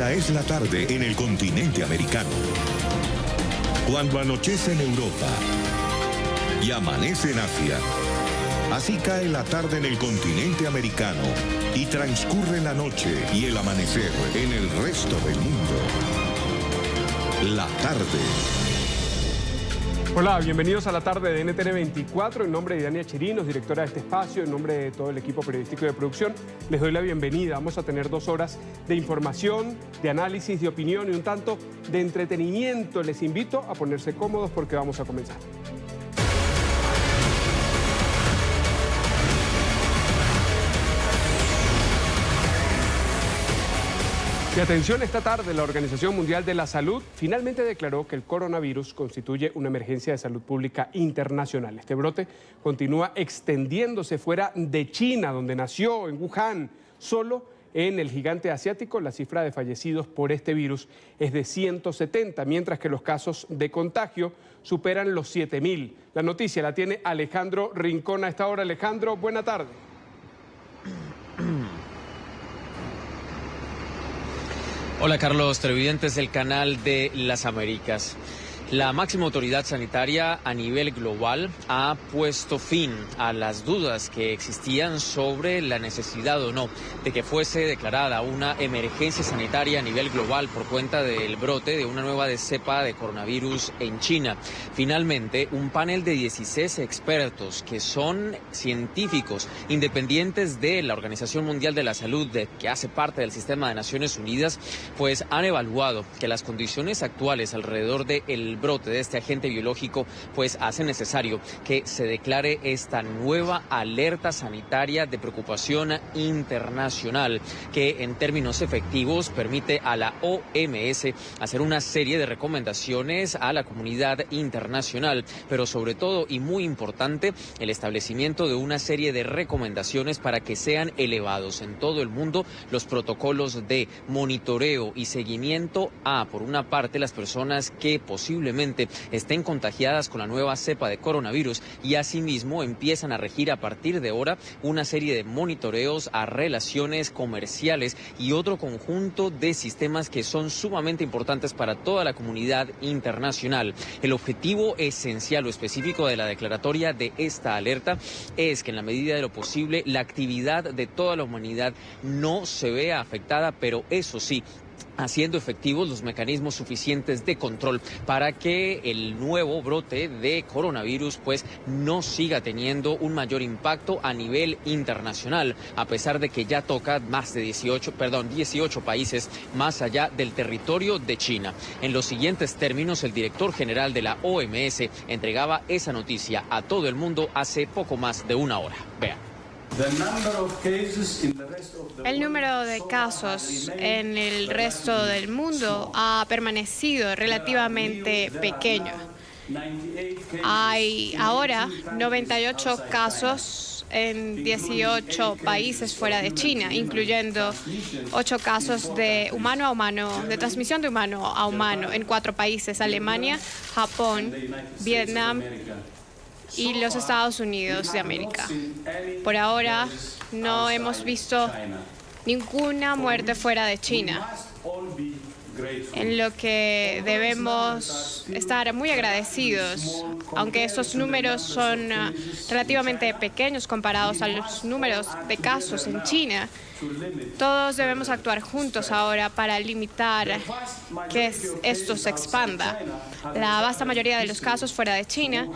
Es la tarde en el continente americano. Cuando anochece en Europa y amanece en Asia, así cae la tarde en el continente americano y transcurre la noche y el amanecer en el resto del mundo. La tarde. Hola, bienvenidos a la tarde de NTN 24. En nombre de Dania Chirinos, directora de este espacio, en nombre de todo el equipo periodístico de producción, les doy la bienvenida. Vamos a tener 2 horas de información, de análisis, de opinión y un tanto de entretenimiento. Les invito a ponerse cómodos porque vamos a comenzar. Y atención, esta tarde la Organización Mundial de la Salud finalmente declaró que el coronavirus constituye una emergencia de salud pública internacional. Este brote continúa extendiéndose fuera de China, donde nació, en Wuhan. Solo en el gigante asiático la cifra de fallecidos por este virus es de 170, mientras que los casos de contagio superan los 7.000. La noticia la tiene Alejandro Rincón a esta hora. Alejandro, buena tarde. Hola Carlos, televidentes del canal de las Américas. La máxima autoridad sanitaria a nivel global ha puesto fin a las dudas que existían sobre la necesidad o no de que fuese declarada una emergencia sanitaria a nivel global por cuenta del brote de una nueva cepa de coronavirus en China. Finalmente, un panel de 16 expertos que son científicos independientes de la Organización Mundial de la Salud, que hace parte del sistema de Naciones Unidas, pues han evaluado que las condiciones actuales alrededor del brote de este agente biológico pues hace necesario que se declare esta nueva alerta sanitaria de preocupación internacional que en términos efectivos permite a la OMS hacer una serie de recomendaciones a la comunidad internacional, pero sobre todo y muy importante el establecimiento de una serie de recomendaciones para que sean elevados en todo el mundo los protocolos de monitoreo y seguimiento a, por una parte, las personas que posiblemente estén contagiadas con la nueva cepa de coronavirus y asimismo empiezan a regir a partir de ahora una serie de monitoreos a relaciones comerciales y otro conjunto de sistemas que son sumamente importantes para toda la comunidad internacional. El objetivo esencial o específico de la declaratoria de esta alerta es que en la medida de lo posible la actividad de toda la humanidad no se vea afectada, pero eso sí, haciendo efectivos los mecanismos suficientes de control para que el nuevo brote de coronavirus pues no siga teniendo un mayor impacto a nivel internacional, a pesar de que ya toca más de 18 países más allá del territorio de China. En los siguientes términos, el director general de la OMS entregaba esa noticia a todo el mundo hace poco más de una hora. Vean. El número de casos en el resto del mundo ha permanecido relativamente pequeño. Hay ahora 98 casos en 18 países fuera de China, incluyendo 8 casos de humano a humano, de transmisión de humano a humano en 4 países: Alemania, Japón, Vietnam y los Estados Unidos de América. Por ahora no hemos visto ninguna muerte fuera de China, en lo que debemos estar muy agradecidos, aunque estos números son relativamente pequeños comparados a los números de casos en China. Todos debemos actuar juntos ahora para limitar que esto se expanda. La vasta mayoría de los casos fuera de China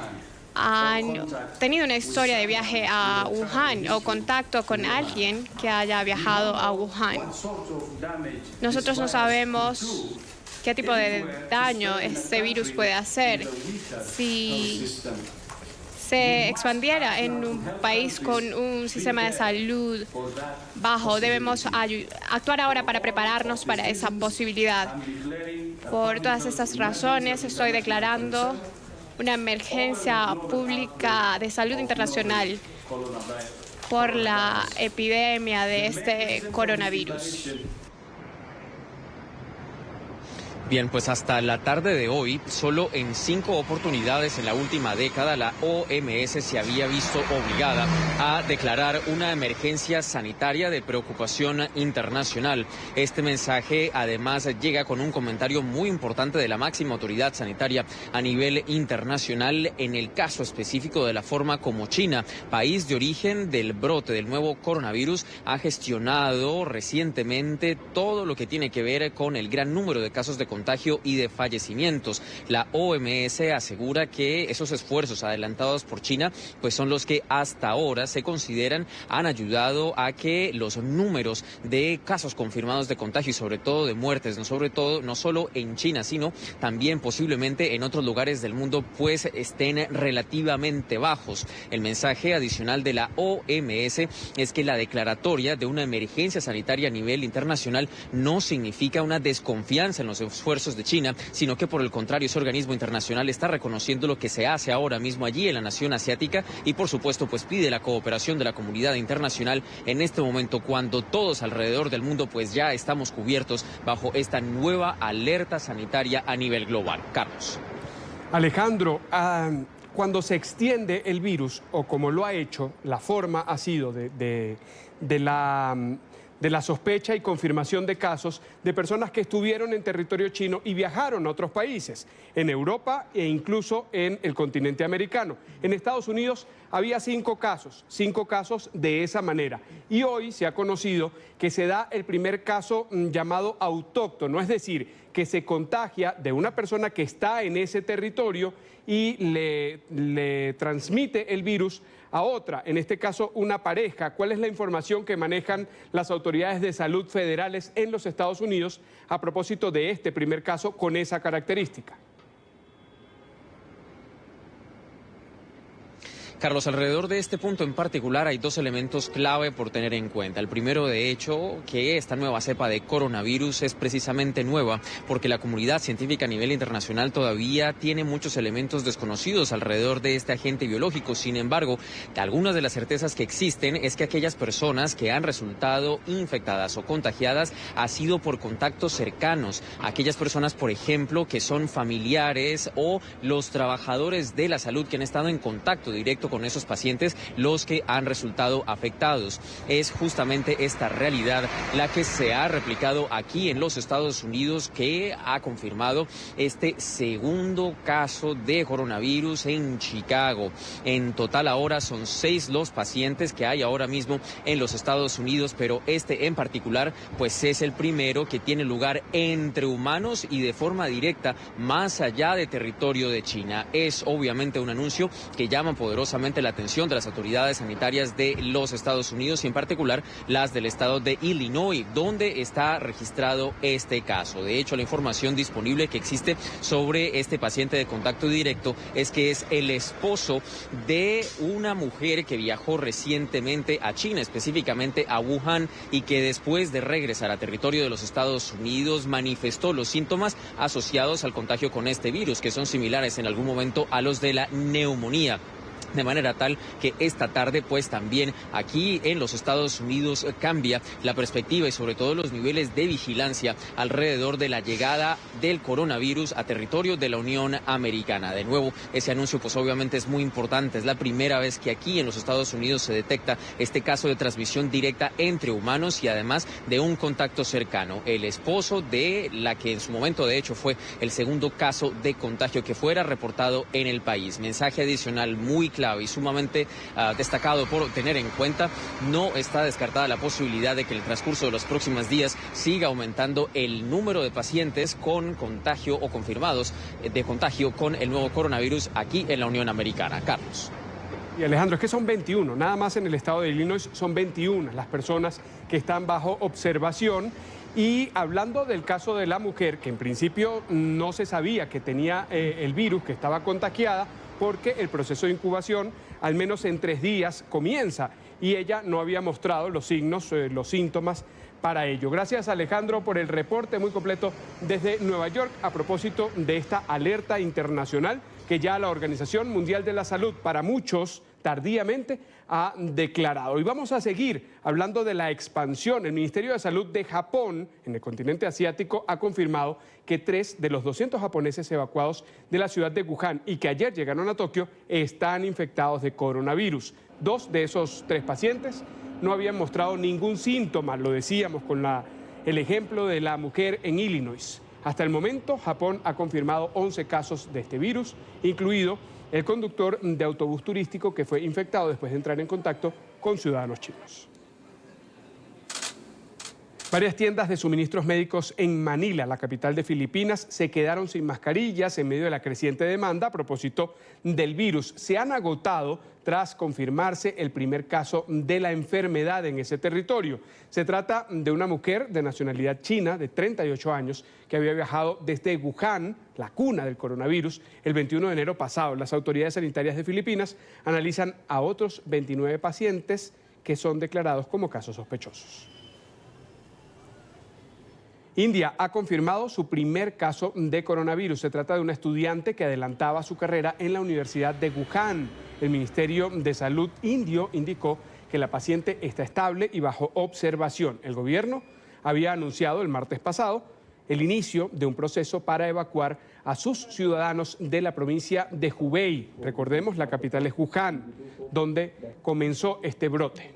han tenido una historia de viaje a Wuhan o contacto con alguien que haya viajado a Wuhan. Nosotros no sabemos qué tipo de daño este virus puede hacer. Si se expandiera en un país con un sistema de salud bajo, debemos actuar ahora para prepararnos para esa posibilidad. Por todas estas razones, estoy declarando una emergencia pública de salud internacional por la epidemia de este coronavirus. Bien, pues hasta la tarde de hoy, solo en 5 oportunidades en la última década, la OMS se había visto obligada a declarar una emergencia sanitaria de preocupación internacional. Este mensaje además llega con un comentario muy importante de la máxima autoridad sanitaria a nivel internacional en el caso específico de la forma como China, país de origen del brote del nuevo coronavirus, ha gestionado recientemente todo lo que tiene que ver con el gran número de casos de contagio y de fallecimientos. La OMS asegura que esos esfuerzos adelantados por China pues son los que hasta ahora se consideran han ayudado a que los números de casos confirmados de contagio y sobre todo de muertes, no solo en China, sino también posiblemente en otros lugares del mundo pues estén relativamente bajos. El mensaje adicional de la OMS es que la declaratoria de una emergencia sanitaria a nivel internacional no significa una desconfianza en los esfuerzos de China, sino que por el contrario ese organismo internacional está reconociendo lo que se hace ahora mismo allí en la nación asiática y por supuesto pues pide la cooperación de la comunidad internacional en este momento cuando todos alrededor del mundo pues ya estamos cubiertos bajo esta nueva alerta sanitaria a nivel global. Carlos. Alejandro, cuando se extiende el virus, o como lo ha hecho, la forma ha sido de la sospecha y confirmación de casos de personas que estuvieron en territorio chino y viajaron a otros países, en Europa e incluso en el continente americano. En Estados Unidos había 5 casos de esa manera. Y hoy se ha conocido que se da el primer caso llamado autóctono, es decir, que se contagia de una persona que está en ese territorio y le transmite el virus a otra, en este caso una pareja. ¿Cuál es la información que manejan las autoridades de salud federales en los Estados Unidos a propósito de este primer caso con esa característica? Carlos, alrededor de este punto en particular hay 2 elementos clave por tener en cuenta. El primero, de hecho, que esta nueva cepa de coronavirus es precisamente nueva porque la comunidad científica a nivel internacional todavía tiene muchos elementos desconocidos alrededor de este agente biológico. Sin embargo, algunas de las certezas que existen es que aquellas personas que han resultado infectadas o contagiadas ha sido por contactos cercanos. Aquellas personas, por ejemplo, que son familiares o los trabajadores de la salud que han estado en contacto directo con esos pacientes los que han resultado afectados. Es justamente esta realidad la que se ha replicado aquí en los Estados Unidos, que ha confirmado este segundo caso de coronavirus en Chicago. En total ahora son 6 los pacientes que hay ahora mismo en los Estados Unidos, pero este en particular pues es el primero que tiene lugar entre humanos y de forma directa más allá de territorio de China. Es obviamente un anuncio que llama poderosamente la atención de las autoridades sanitarias de los Estados Unidos y en particular las del estado de Illinois, donde está registrado este caso. De hecho, la información disponible que existe sobre este paciente de contacto directo es que es el esposo de una mujer que viajó recientemente a China, específicamente a Wuhan, y que después de regresar a territorio de los Estados Unidos manifestó los síntomas asociados al contagio con este virus, que son similares en algún momento a los de la neumonía. De manera tal que esta tarde pues también aquí en los Estados Unidos cambia la perspectiva y sobre todo los niveles de vigilancia alrededor de la llegada del coronavirus a territorio de la Unión Americana. De nuevo, ese anuncio pues obviamente es muy importante. Es la primera vez que aquí en los Estados Unidos se detecta este caso de transmisión directa entre humanos y además de un contacto cercano. El esposo de la que en su momento de hecho fue el segundo caso de contagio que fuera reportado en el país. Mensaje adicional muy claro y sumamente destacado por tener en cuenta. No está descartada la posibilidad de que en el transcurso de los próximos días siga aumentando el número de pacientes con contagio o confirmados de contagio con el nuevo coronavirus aquí en la Unión Americana. Carlos. Y Alejandro, es que son 21, nada más en el estado de Illinois son 21 las personas que están bajo observación. Y hablando del caso de la mujer, que en principio no se sabía que tenía el virus, que estaba contagiada, porque el proceso de incubación, al menos en 3 días, comienza y ella no había mostrado los signos, los síntomas para ello. Gracias, Alejandro, por el reporte muy completo desde Nueva York a propósito de esta alerta internacional que ya la Organización Mundial de la Salud, para muchos tardíamente ha declarado. Y vamos a seguir hablando de la expansión. El Ministerio de Salud de Japón, en el continente asiático, ha confirmado que 3 de los 200 japoneses evacuados de la ciudad de Wuhan y que ayer llegaron a Tokio están infectados de coronavirus. 2 de esos 3 pacientes no habían mostrado ningún síntoma, lo decíamos con el ejemplo de la mujer en Illinois. Hasta el momento, Japón ha confirmado 11 casos de este virus, incluido el conductor de autobús turístico que fue infectado después de entrar en contacto con ciudadanos chinos. Varias tiendas de suministros médicos en Manila, la capital de Filipinas, se quedaron sin mascarillas en medio de la creciente demanda a propósito del virus. Se han agotado tras confirmarse el primer caso de la enfermedad en ese territorio. Se trata de una mujer de nacionalidad china de 38 años que había viajado desde Wuhan, la cuna del coronavirus, el 21 de enero pasado. Las autoridades sanitarias de Filipinas analizan a otros 29 pacientes que son declarados como casos sospechosos. India ha confirmado su primer caso de coronavirus. Se trata de una estudiante que adelantaba su carrera en la Universidad de Wuhan. El Ministerio de Salud indio indicó que la paciente está estable y bajo observación. El gobierno había anunciado el martes pasado el inicio de un proceso para evacuar a sus ciudadanos de la provincia de Hubei. Recordemos, la capital es Wuhan, donde comenzó este brote.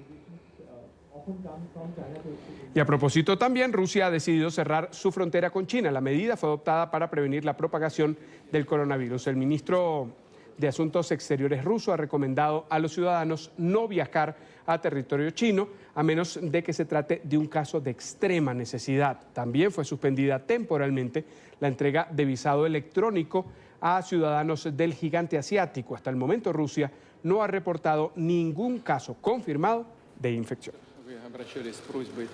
Y a propósito también, Rusia ha decidido cerrar su frontera con China. La medida fue adoptada para prevenir la propagación del coronavirus. El ministro de Asuntos Exteriores ruso ha recomendado a los ciudadanos no viajar a territorio chino a menos de que se trate de un caso de extrema necesidad. También fue suspendida temporalmente la entrega de visado electrónico a ciudadanos del gigante asiático. Hasta el momento, Rusia no ha reportado ningún caso confirmado de infección. Обращались с просьбой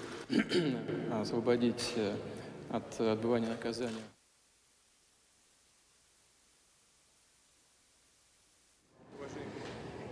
освободить от отбывания наказания.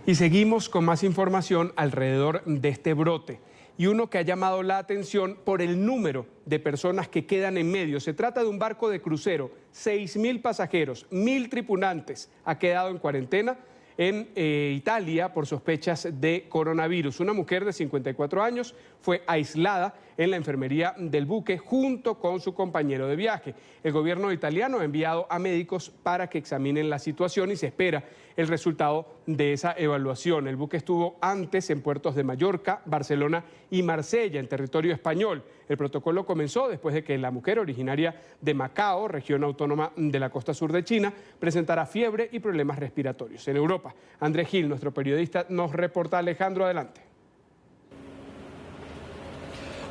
Y seguimos con más información alrededor de este brote. Y uno que ha llamado la atención por el número de personas que quedan en medio. Se trata de un barco de crucero, 6.000 pasajeros, 1.000 tripulantes. Ha quedado en cuarentena en Italia por sospechas de coronavirus. Una mujer de 54 años fue aislada en la enfermería del buque junto con su compañero de viaje. El gobierno italiano ha enviado a médicos para que examinen la situación y se espera el resultado de esa evaluación. El buque estuvo antes en puertos de Mallorca, Barcelona y Marsella, en territorio español. El protocolo comenzó después de que la mujer, originaria de Macao, región autónoma de la costa sur de China, presentara fiebre y problemas respiratorios. En Europa, Andrés Gil, nuestro periodista, nos reporta. Alejandro, adelante.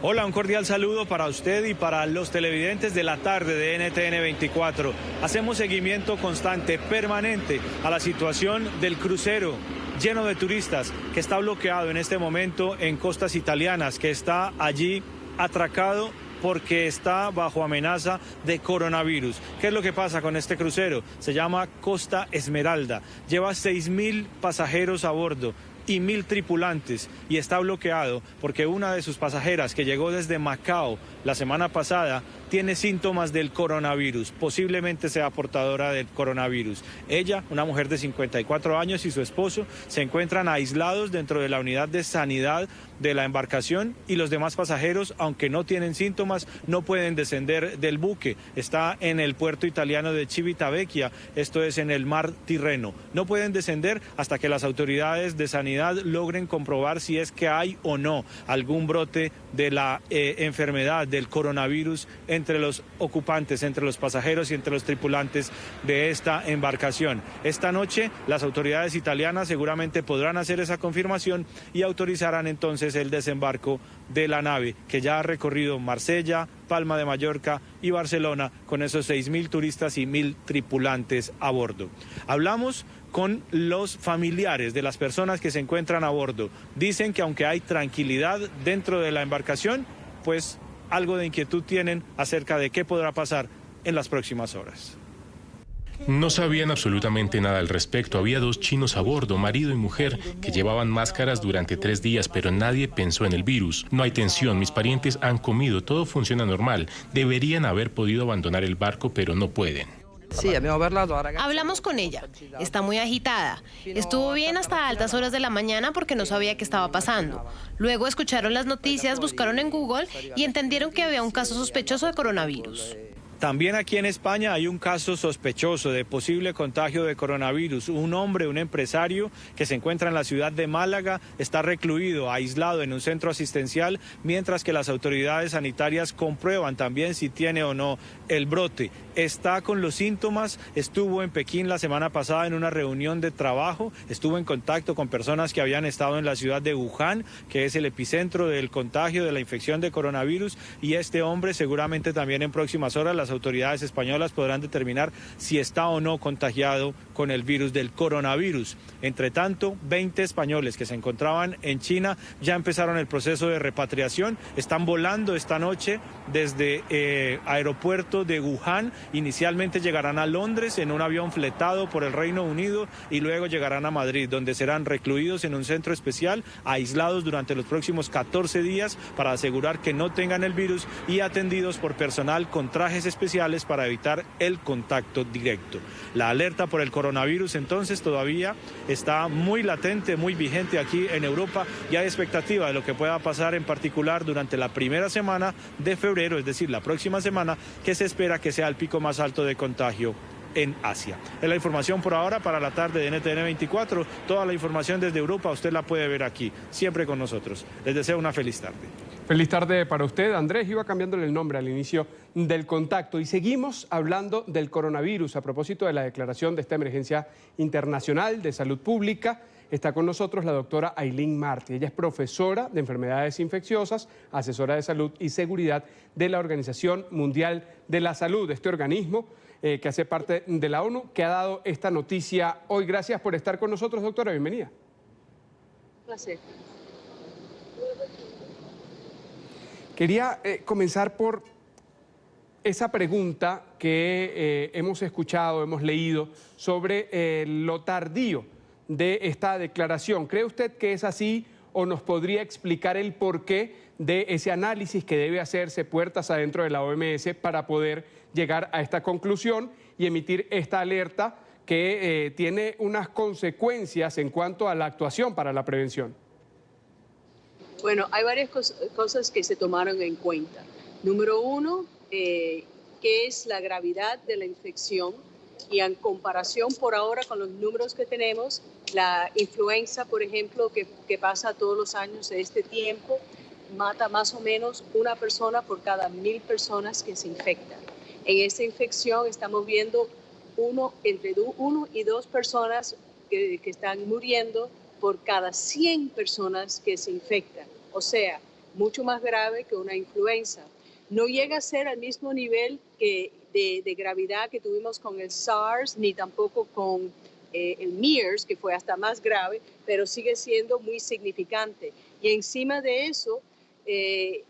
Hola, un cordial saludo para usted y para los televidentes de la tarde de NTN 24. Hacemos seguimiento constante, permanente, a la situación del crucero lleno de turistas que está bloqueado en este momento en costas italianas, que está allí atracado porque está bajo amenaza de coronavirus. ¿Qué es lo que pasa con este crucero? Se llama Costa Esmeralda. Lleva 6.000 pasajeros a bordo y 1.000 tripulantes y está bloqueado porque una de sus pasajeras que llegó desde Macao la semana pasada tiene síntomas del coronavirus, posiblemente sea portadora del coronavirus. Ella, una mujer de 54 años y su esposo se encuentran aislados dentro de la unidad de sanidad de la embarcación y los demás pasajeros, aunque no tienen síntomas, no pueden descender del buque. Está en el puerto italiano de Civitavecchia, esto es en el mar Tirreno. No pueden descender hasta que las autoridades de sanidad logren comprobar si es que hay o no algún brote de la enfermedad del coronavirus entre los ocupantes, entre los pasajeros y entre los tripulantes de esta embarcación. Esta noche las autoridades italianas seguramente podrán hacer esa confirmación y autorizarán entonces el desembarco de la nave, que ya ha recorrido Marsella, Palma de Mallorca y Barcelona con esos 6.000 turistas y 1.000 tripulantes a bordo. Hablamos con los familiares de las personas que se encuentran a bordo. Dicen que aunque hay tranquilidad dentro de la embarcación, pues algo de inquietud tienen acerca de qué podrá pasar en las próximas horas. No sabían absolutamente nada al respecto. Había 2 chinos a bordo, marido y mujer, que llevaban máscaras durante 3 días, pero nadie pensó en el virus. No hay tensión, mis parientes han comido, todo funciona normal. Deberían haber podido abandonar el barco, pero no pueden. Hablamos con ella. Está muy agitada. Estuvo bien hasta altas horas de la mañana porque no sabía qué estaba pasando. Luego escucharon las noticias, buscaron en Google y entendieron que había un caso sospechoso de coronavirus. También aquí en España hay un caso sospechoso de posible contagio de coronavirus. Un hombre, un empresario que se encuentra en la ciudad de Málaga, está recluido, aislado en un centro asistencial, mientras que las autoridades sanitarias comprueban también si tiene o no el brote. Está con los síntomas, estuvo en Pekín la semana pasada en una reunión de trabajo, estuvo en contacto con personas que habían estado en la ciudad de Wuhan, que es el epicentro del contagio de la infección de coronavirus, y este hombre seguramente también en próximas horas las autoridades españolas podrán determinar si está o no contagiado con el virus del coronavirus. Entre tanto, 20 españoles que se encontraban en China ya empezaron el proceso de repatriación, están volando esta noche desde aeropuerto de Wuhan. Inicialmente llegarán a Londres en un avión fletado por el Reino Unido y luego llegarán a Madrid, donde serán recluidos en un centro especial, aislados durante los próximos 14 días para asegurar que no tengan el virus y atendidos por personal con trajes especiales para evitar el contacto directo. La alerta por el coronavirus entonces todavía está muy latente, muy vigente aquí en Europa y hay expectativa de lo que pueda pasar en particular durante la primera semana de febrero, es decir, la próxima semana, que se espera que sea el pico más alto de contagio en Asia. Es la información por ahora para la tarde de NTN 24. Toda la información desde Europa usted la puede ver aquí, siempre con nosotros. Les deseo una feliz tarde. Feliz tarde para usted. Andrés iba cambiándole el nombre al inicio del contacto y seguimos hablando del coronavirus a propósito de la declaración de esta emergencia internacional de salud pública. Está con nosotros la doctora Aylin Martí. Ella es profesora de enfermedades infecciosas, asesora de salud y seguridad de la Organización Mundial de la Salud, este organismo que hace parte de la ONU, que ha dado esta noticia hoy. Gracias por estar con nosotros, doctora. Bienvenida. Un placer. Quería comenzar por esa pregunta que hemos escuchado, hemos leído sobre lo tardío de esta declaración. ¿Cree usted que es así o nos podría explicar el porqué de ese análisis que debe hacerse puertas adentro de la OMS para poder llegar a esta conclusión y emitir esta alerta que tiene unas consecuencias en cuanto a la actuación para la prevención? Bueno, hay varias cosas que se tomaron en cuenta. Número uno, ¿qué es la gravedad de la infección? Y en comparación por ahora con los números que tenemos, la influenza, por ejemplo, que pasa todos los años de este tiempo, mata más o menos una persona por cada 1000 personas que se infectan. En esta infección estamos viendo entre 1 y 2 personas que están muriendo por cada 100 personas que se infectan. O sea, mucho más grave que una influenza. No llega a ser al mismo nivel de gravedad que tuvimos con el SARS, ni tampoco con el MERS, que fue hasta más grave, pero sigue siendo muy significante. Y encima de eso, en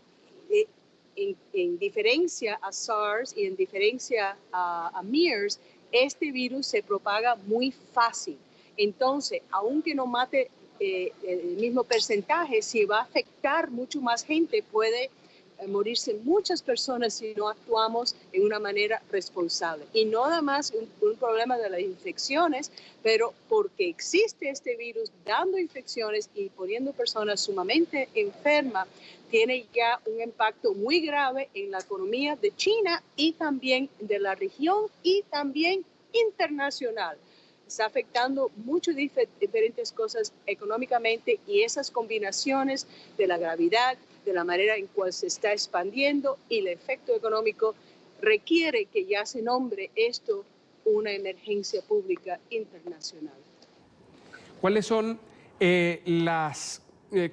diferencia a SARS y en diferencia a MERS, este virus se propaga muy fácil. Entonces, aunque no mate el mismo porcentaje, si va a afectar mucho más gente, puede morirse muchas personas si no actuamos en una manera responsable. Y no nada más un problema de las infecciones, pero porque existe este virus dando infecciones y poniendo personas sumamente enfermas, tiene ya un impacto muy grave en la economía de China y también de la región y también internacional. Está afectando muchas diferentes cosas económicamente y esas combinaciones de la gravedad, de la manera en cual se está expandiendo y el efecto económico requiere que ya se nombre esto una emergencia pública internacional. ¿Cuáles son las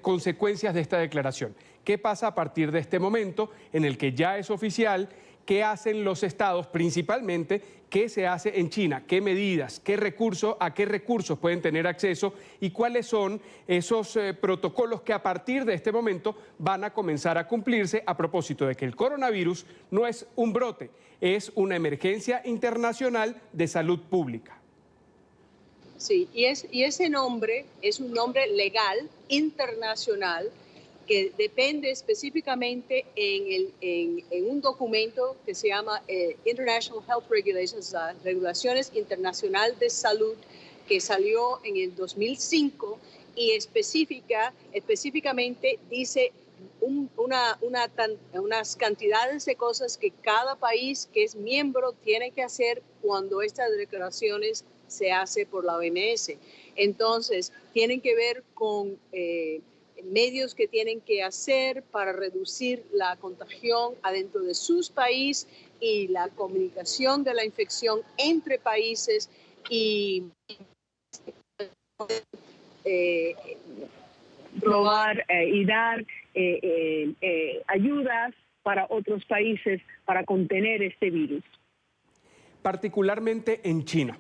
consecuencias de esta declaración? ¿Qué pasa a partir de este momento en el que ya es oficial? ¿Qué hacen los estados principalmente? ¿Qué se hace en China? ¿Qué medidas? ¿A qué recursos pueden tener acceso? ¿Y cuáles son esos protocolos que a partir de este momento van a comenzar a cumplirse a propósito de que el coronavirus no es un brote, es una emergencia internacional de salud pública? Sí, y ese nombre es un nombre legal internacional que depende específicamente en un documento que se llama International Health Regulations, las regulaciones internacional de salud, que salió en el 2005 y específicamente dice unas cantidades de cosas que cada país que es miembro tiene que hacer cuando estas declaraciones se hace por la OMS. Entonces, tienen que ver con medios que tienen que hacer para reducir la contagión adentro de sus países y la comunicación de la infección entre países y probar y dar ayudas para otros países para contener este virus. Particularmente en China.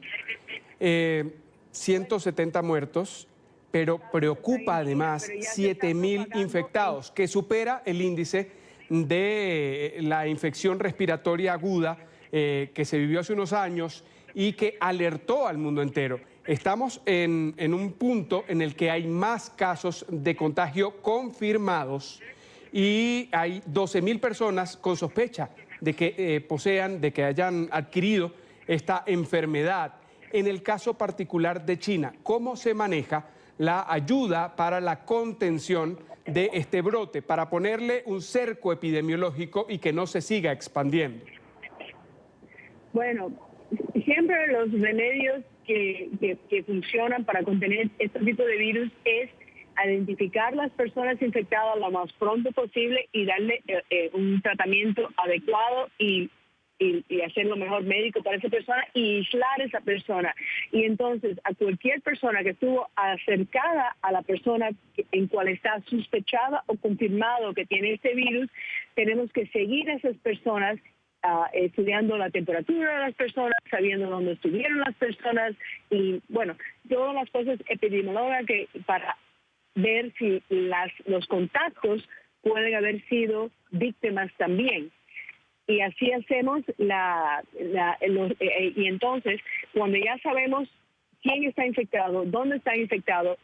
170 muertos, pero preocupa además 7.000 infectados, que supera el índice de la infección respiratoria aguda que se vivió hace unos años y que alertó al mundo entero. Estamos en un punto en el que hay más casos de contagio confirmados y hay 12.000 personas con sospecha de que posean, de que hayan adquirido esta enfermedad. En el caso particular de China, ¿cómo se maneja la ayuda para la contención de este brote, para ponerle un cerco epidemiológico y que no se siga expandiendo? Bueno, siempre los remedios que funcionan para contener este tipo de virus es identificar las personas infectadas lo más pronto posible y darle un tratamiento adecuado y hacer lo mejor médico para esa persona y aislar a esa persona. Y entonces a cualquier persona que estuvo acercada a la persona en cual está sospechada o confirmado que tiene este virus, tenemos que seguir a esas personas estudiando la temperatura de las personas, sabiendo dónde estuvieron las personas y, bueno, todas las cosas epidemiológicas para ver si los contactos pueden haber sido víctimas también. Y así hacemos y entonces, cuando ya sabemos quién está infectado, dónde está infectado,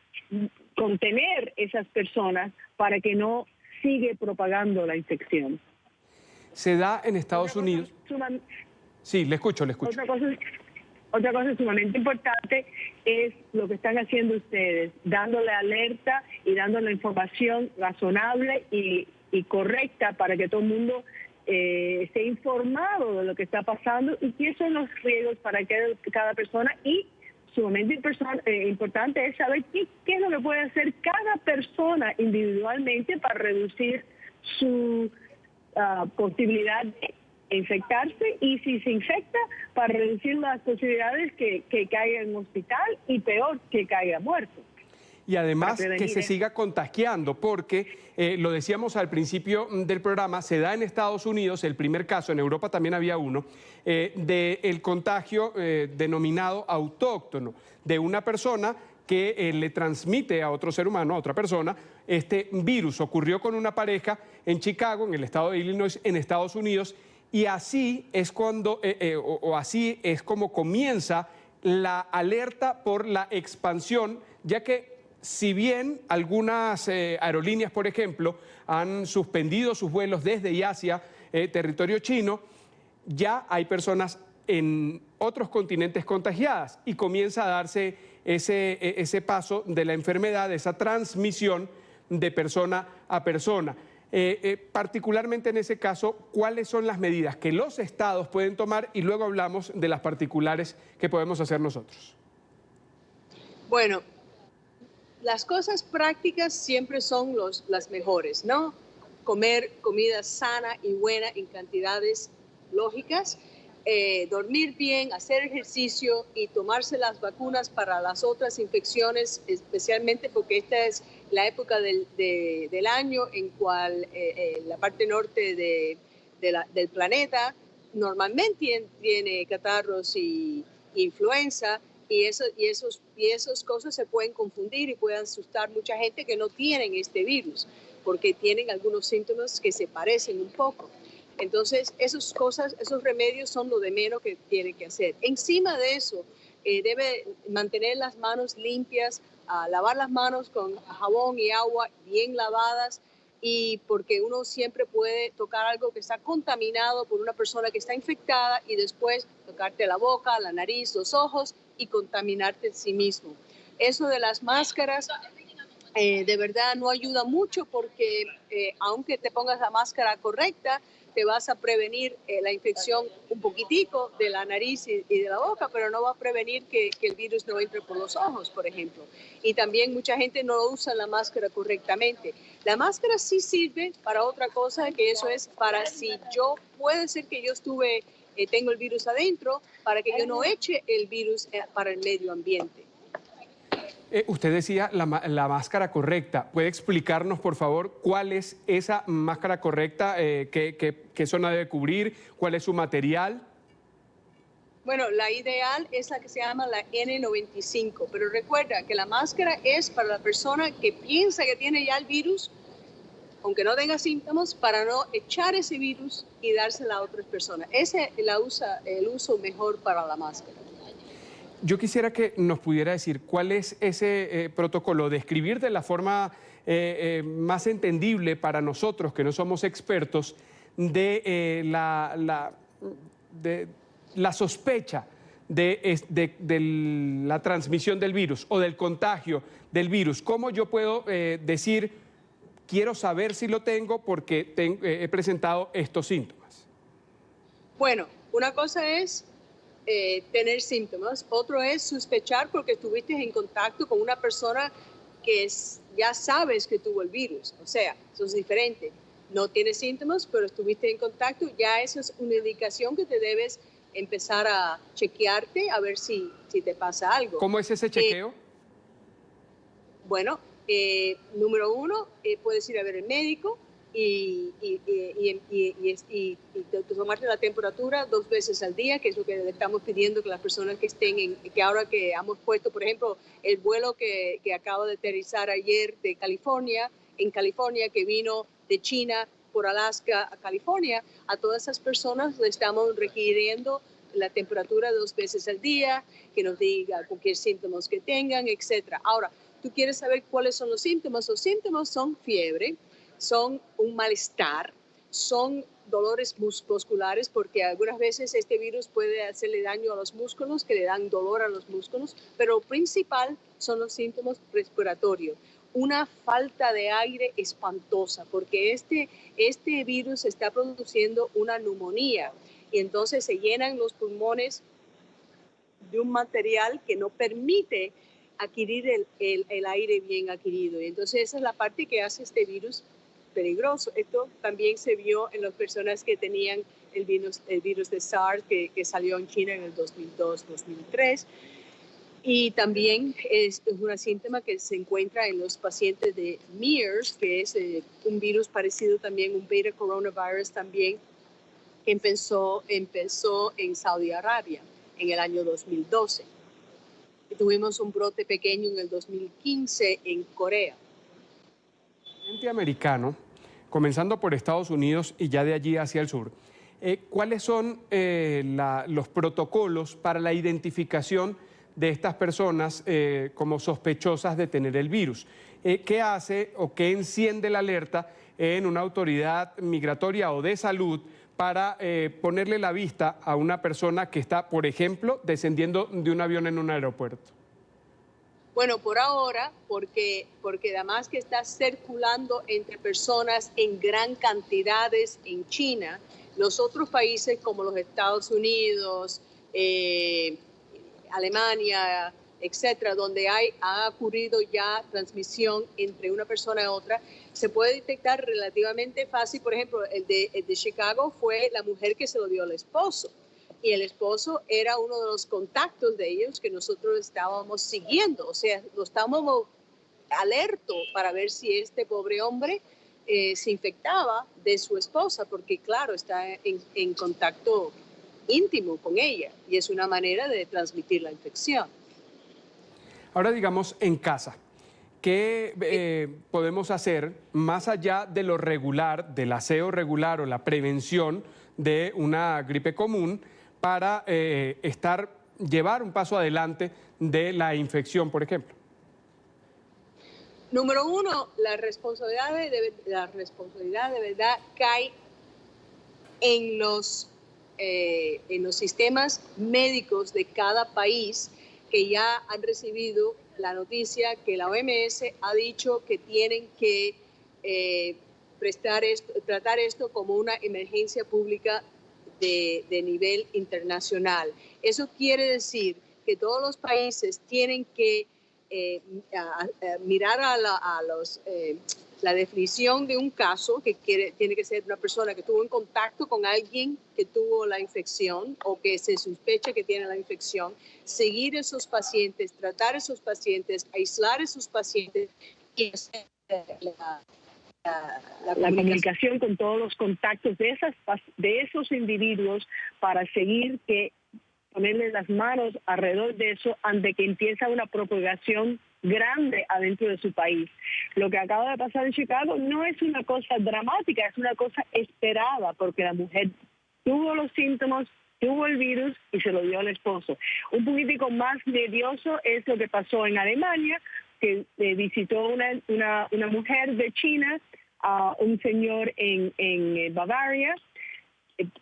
contener esas personas para que no siga propagando la infección. Se da en Estados Unidos. Sí, le escucho. Otra cosa sumamente importante es lo que están haciendo ustedes, dándole alerta y dándole información razonable y correcta para que todo el mundo esté informado de lo que está pasando y qué son los riesgos para cada persona. Y sumamente importante es saber qué es lo que puede hacer cada persona individualmente para reducir su posibilidad de infectarse y si se infecta para reducir las posibilidades que caiga en un hospital y peor que caiga muerto. Y además que se siga contagiando, porque lo decíamos al principio del programa, se da en Estados Unidos el primer caso, en Europa también había uno, del contagio denominado autóctono, de una persona que le transmite a otro ser humano, a otra persona, este virus. Ocurrió con una pareja en Chicago, en el estado de Illinois, en Estados Unidos, y así es así es como comienza la alerta por la expansión, ya que si bien algunas aerolíneas, por ejemplo, han suspendido sus vuelos desde y hacia territorio chino, ya hay personas en otros continentes contagiadas y comienza a darse ese paso de la enfermedad, esa transmisión de persona a persona. Particularmente en ese caso, ¿cuáles son las medidas que los estados pueden tomar? Y luego hablamos de las particulares que podemos hacer nosotros. Bueno, las cosas prácticas siempre son las mejores, ¿no? Comer comida sana y buena en cantidades lógicas, dormir bien, hacer ejercicio y tomarse las vacunas para las otras infecciones, especialmente porque esta es la época del año en cual la parte norte del planeta normalmente tiene catarros y influenza, y esas cosas se pueden confundir y pueden asustar mucha gente que no tienen este virus, porque tienen algunos síntomas que se parecen un poco. Entonces, esos remedios son lo de menos que tiene que hacer. Encima de eso, debe mantener las manos limpias, lavar las manos con jabón y agua bien lavadas y porque uno siempre puede tocar algo que está contaminado por una persona que está infectada y después tocarte la boca, la nariz, los ojos y contaminarte en sí mismo. Eso de las máscaras de verdad no ayuda mucho porque aunque te pongas la máscara correcta, te vas a prevenir la infección un poquitico de la nariz y de la boca, pero no va a prevenir que el virus no entre por los ojos, por ejemplo. Y también mucha gente no usa la máscara correctamente. La máscara sí sirve para otra cosa, que eso es para si yo, puede ser que yo tengo el virus adentro, para que yo no eche el virus para el medio ambiente. Usted decía la máscara correcta. ¿Puede explicarnos, por favor, cuál es esa máscara correcta? ¿Qué zona debe cubrir? ¿Cuál es su material? Bueno, la ideal es la que se llama la N95, pero recuerda que la máscara es para la persona que piensa que tiene ya el virus, aunque no tenga síntomas, para no echar ese virus y dársela a otras personas. Ese es el uso mejor para la máscara. Yo quisiera que nos pudiera decir cuál es ese protocolo, describir de la forma más entendible para nosotros que no somos expertos de la sospecha de la transmisión del virus o del contagio del virus. ¿Cómo yo puedo decir, quiero saber si lo tengo porque he presentado estos síntomas? Bueno, una cosa es tener síntomas, otro es sospechar porque estuviste en contacto con una persona que ya sabes que tuvo el virus, o sea, eso es diferente. No tienes síntomas, pero estuviste en contacto, ya eso es una indicación que te debes empezar a chequearte a ver si te pasa algo. ¿Cómo es ese chequeo? Bueno, número uno, puedes ir a ver al médico y tomarte la temperatura 2 veces al día, que es lo que le estamos pidiendo que las personas que estén que ahora que hemos puesto, por ejemplo, el vuelo que acaba de aterrizar ayer de California, en California, que vino de China por Alaska a California, a todas esas personas le estamos requiriendo la temperatura 2 veces al día, que nos diga cualquier síntomas que tengan, etcétera. Ahora, tú quieres saber cuáles son los síntomas. Los síntomas son fiebre, son un malestar, son dolores musculares, porque algunas veces este virus puede hacerle daño a los músculos, que le dan dolor a los músculos, pero lo principal son los síntomas respiratorios. Una falta de aire espantosa, porque este virus está produciendo una neumonía y entonces se llenan los pulmones de un material que no permite adquirir el aire bien adquirido. Y entonces esa es la parte que hace este virus peligroso. Esto también se vio en las personas que tenían el virus de SARS que salió en China en el 2002-2003. Y también es una síntoma que se encuentra en los pacientes de MERS, que es un virus parecido también, un beta coronavirus también, que empezó en Saudi Arabia en el año 2012. Tuvimos un brote pequeño en el 2015 en Corea. El continente americano, comenzando por Estados Unidos y ya de allí hacia el sur, ¿cuáles son los protocolos para la identificación de estas personas como sospechosas de tener el virus? ¿Qué hace o qué enciende la alerta en una autoridad migratoria o de salud para ponerle la vista a una persona que está, por ejemplo, descendiendo de un avión en un aeropuerto? Bueno, por ahora, porque además que está circulando entre personas en gran cantidades en China, los otros países como los Estados Unidos, Alemania, etcétera, donde ha ocurrido ya transmisión entre una persona y otra, se puede detectar relativamente fácil. Por ejemplo, el de Chicago fue la mujer que se lo dio al esposo. Y el esposo era uno de los contactos de ellos que nosotros estábamos siguiendo. O sea, lo estábamos alertos para ver si este pobre hombre se infectaba de su esposa, porque claro, está en contacto íntimo con ella y es una manera de transmitir la infección. Ahora digamos en casa, ¿qué podemos hacer más allá de lo regular, del aseo regular o la prevención de una gripe común para llevar un paso adelante de la infección, por ejemplo? Número uno, la responsabilidad de verdad cae en los sistemas médicos de cada país que ya han recibido la noticia que la OMS ha dicho que tienen que tratar esto como una emergencia pública de nivel internacional. Eso quiere decir que todos los países tienen que mirar la definición de un caso, que tiene que ser una persona que tuvo en contacto con alguien que tuvo la infección o que se sospecha que tiene la infección, seguir esos pacientes, tratar esos pacientes, aislar esos pacientes y hacer la comunicación con todos los contactos de esos individuos para seguir ponerle las manos alrededor de eso antes que empiece una propagación grande adentro de su país. Lo que acaba de pasar en Chicago no es una cosa dramática, es una cosa esperada, porque la mujer tuvo los síntomas, tuvo el virus y se lo dio al esposo. Un poquitico más nervioso es lo que pasó en Alemania, que visitó una mujer de China a un señor en Bavaria.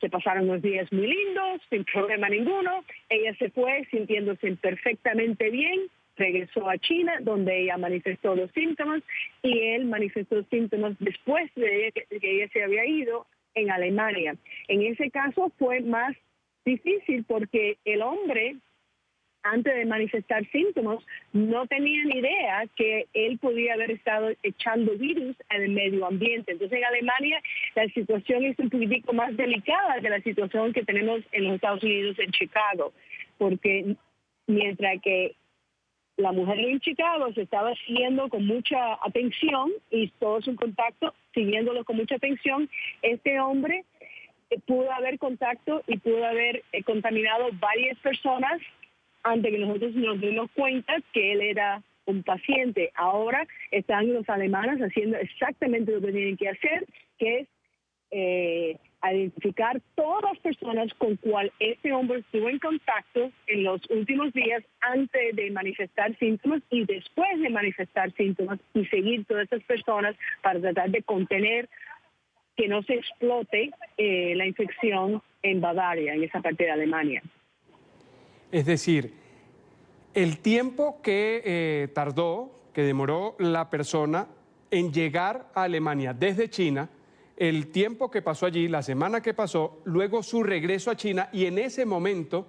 Se pasaron unos días muy lindos, sin problema ninguno. Ella se fue sintiéndose perfectamente bien, regresó a China, donde ella manifestó los síntomas, y él manifestó los síntomas después de que ella se había ido en Alemania. En ese caso fue más difícil porque el hombre, antes de manifestar síntomas, no tenía ni idea que él podía haber estado echando virus en el medio ambiente. Entonces, en Alemania la situación es un poquitico más delicada que la situación que tenemos en los Estados Unidos, en Chicago, porque mientras que la mujer en Chicago se estaba siguiendo con mucha atención y todo su contacto siguiéndolo con mucha atención, este hombre pudo haber contacto y pudo haber contaminado varias personas antes que nosotros nos dimos cuenta que él era un paciente. Ahora están los alemanes haciendo exactamente lo que tienen que hacer, que es identificar todas las personas con cual este hombre estuvo en contacto en los últimos días antes de manifestar síntomas y después de manifestar síntomas, y seguir todas esas personas para tratar de contener que no se explote la infección en Bavaria, en esa parte de Alemania. Es decir, el tiempo que demoró la persona en llegar a Alemania desde China, el tiempo que pasó allí, la semana que pasó, luego su regreso a China, y en ese momento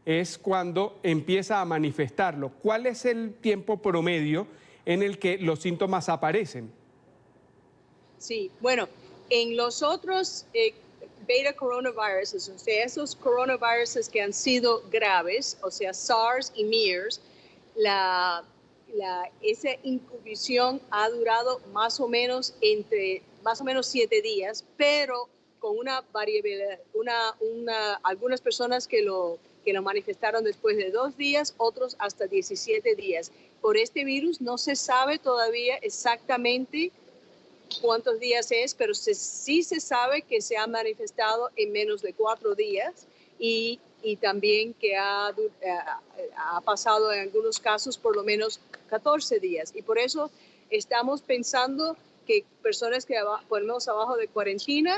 es cuando empieza a manifestarlo. ¿Cuál es el tiempo promedio en el que los síntomas aparecen? Sí, bueno, en los otros beta coronaviruses, o sea, esos coronaviruses que han sido graves, o sea, SARS y MERS, esa incubación ha durado más o menos 7 días, pero con una variabilidad, algunas personas que lo manifestaron después de 2 días, otros hasta 17 días. Por este virus no se sabe todavía exactamente cuántos días es, pero sí se sabe que se ha manifestado en menos de 4 días y también que ha pasado en algunos casos por lo menos 14 días. Y por eso estamos pensando que personas que ponemos abajo de cuarentena,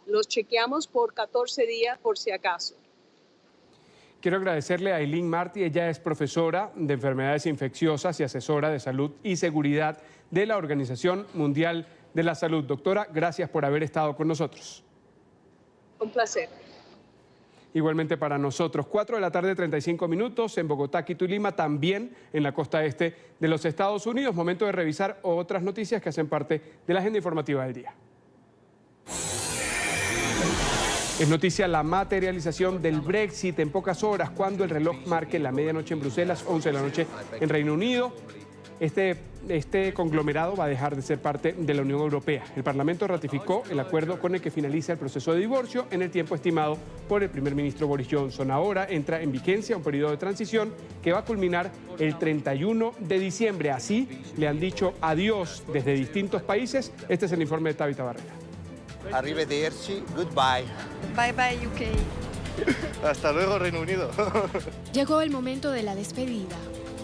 los chequeamos por 14 días por si acaso. Quiero agradecerle a Eileen Martí. Ella es profesora de enfermedades infecciosas y asesora de salud y seguridad de la Organización Mundial de la Salud. Doctora, gracias por haber estado con nosotros. Un placer. Igualmente para nosotros. 4 de la tarde, 35 minutos en Bogotá, Quito y Lima, también en la costa este de los Estados Unidos. Momento de revisar otras noticias que hacen parte de la agenda informativa del día. Es noticia la materialización del Brexit en pocas horas, cuando el reloj marque la medianoche en Bruselas, 11 de la noche en Reino Unido. Este conglomerado va a dejar de ser parte de la Unión Europea. El Parlamento ratificó el acuerdo con el que finaliza el proceso de divorcio en el tiempo estimado por el primer ministro Boris Johnson. Ahora entra en vigencia un periodo de transición que va a culminar el 31 de diciembre. Así le han dicho adiós desde distintos países. Este es el informe de Tabitha Barrera. Arrivederci, goodbye. Bye bye UK. Hasta luego, Reino Unido. Llegó el momento de la despedida.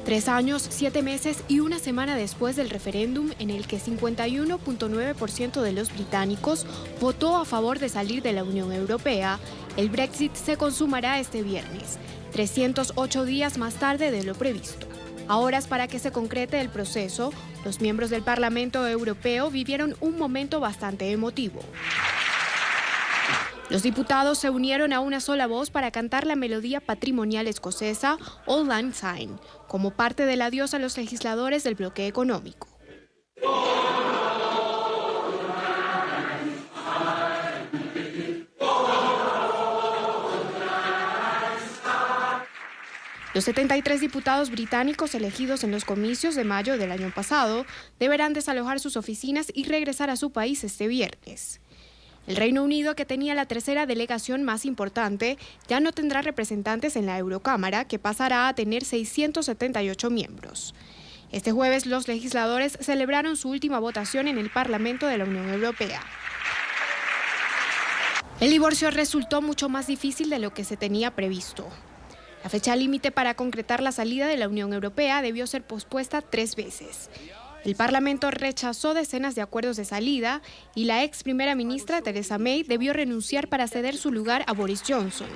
3 años, 7 meses y una semana después del referéndum en el que 51.9% de los británicos votó a favor de salir de la Unión Europea, el Brexit se consumará este viernes, 308 días más tarde de lo previsto. A horas para que se concrete el proceso, los miembros del Parlamento Europeo vivieron un momento bastante emotivo. Los diputados se unieron a una sola voz para cantar la melodía patrimonial escocesa Auld Lang Syne, como parte del adiós a los legisladores del bloque económico. Los 73 diputados británicos elegidos en los comicios de mayo del año pasado deberán desalojar sus oficinas y regresar a su país este viernes. El Reino Unido, que tenía la tercera delegación más importante, ya no tendrá representantes en la Eurocámara, que pasará a tener 678 miembros. Este jueves, los legisladores celebraron su última votación en el Parlamento de la Unión Europea. El divorcio resultó mucho más difícil de lo que se tenía previsto. La fecha límite para concretar la salida de la Unión Europea debió ser pospuesta 3 veces. El Parlamento rechazó decenas de acuerdos de salida y la ex primera ministra Theresa May debió renunciar para ceder su lugar a Boris Johnson,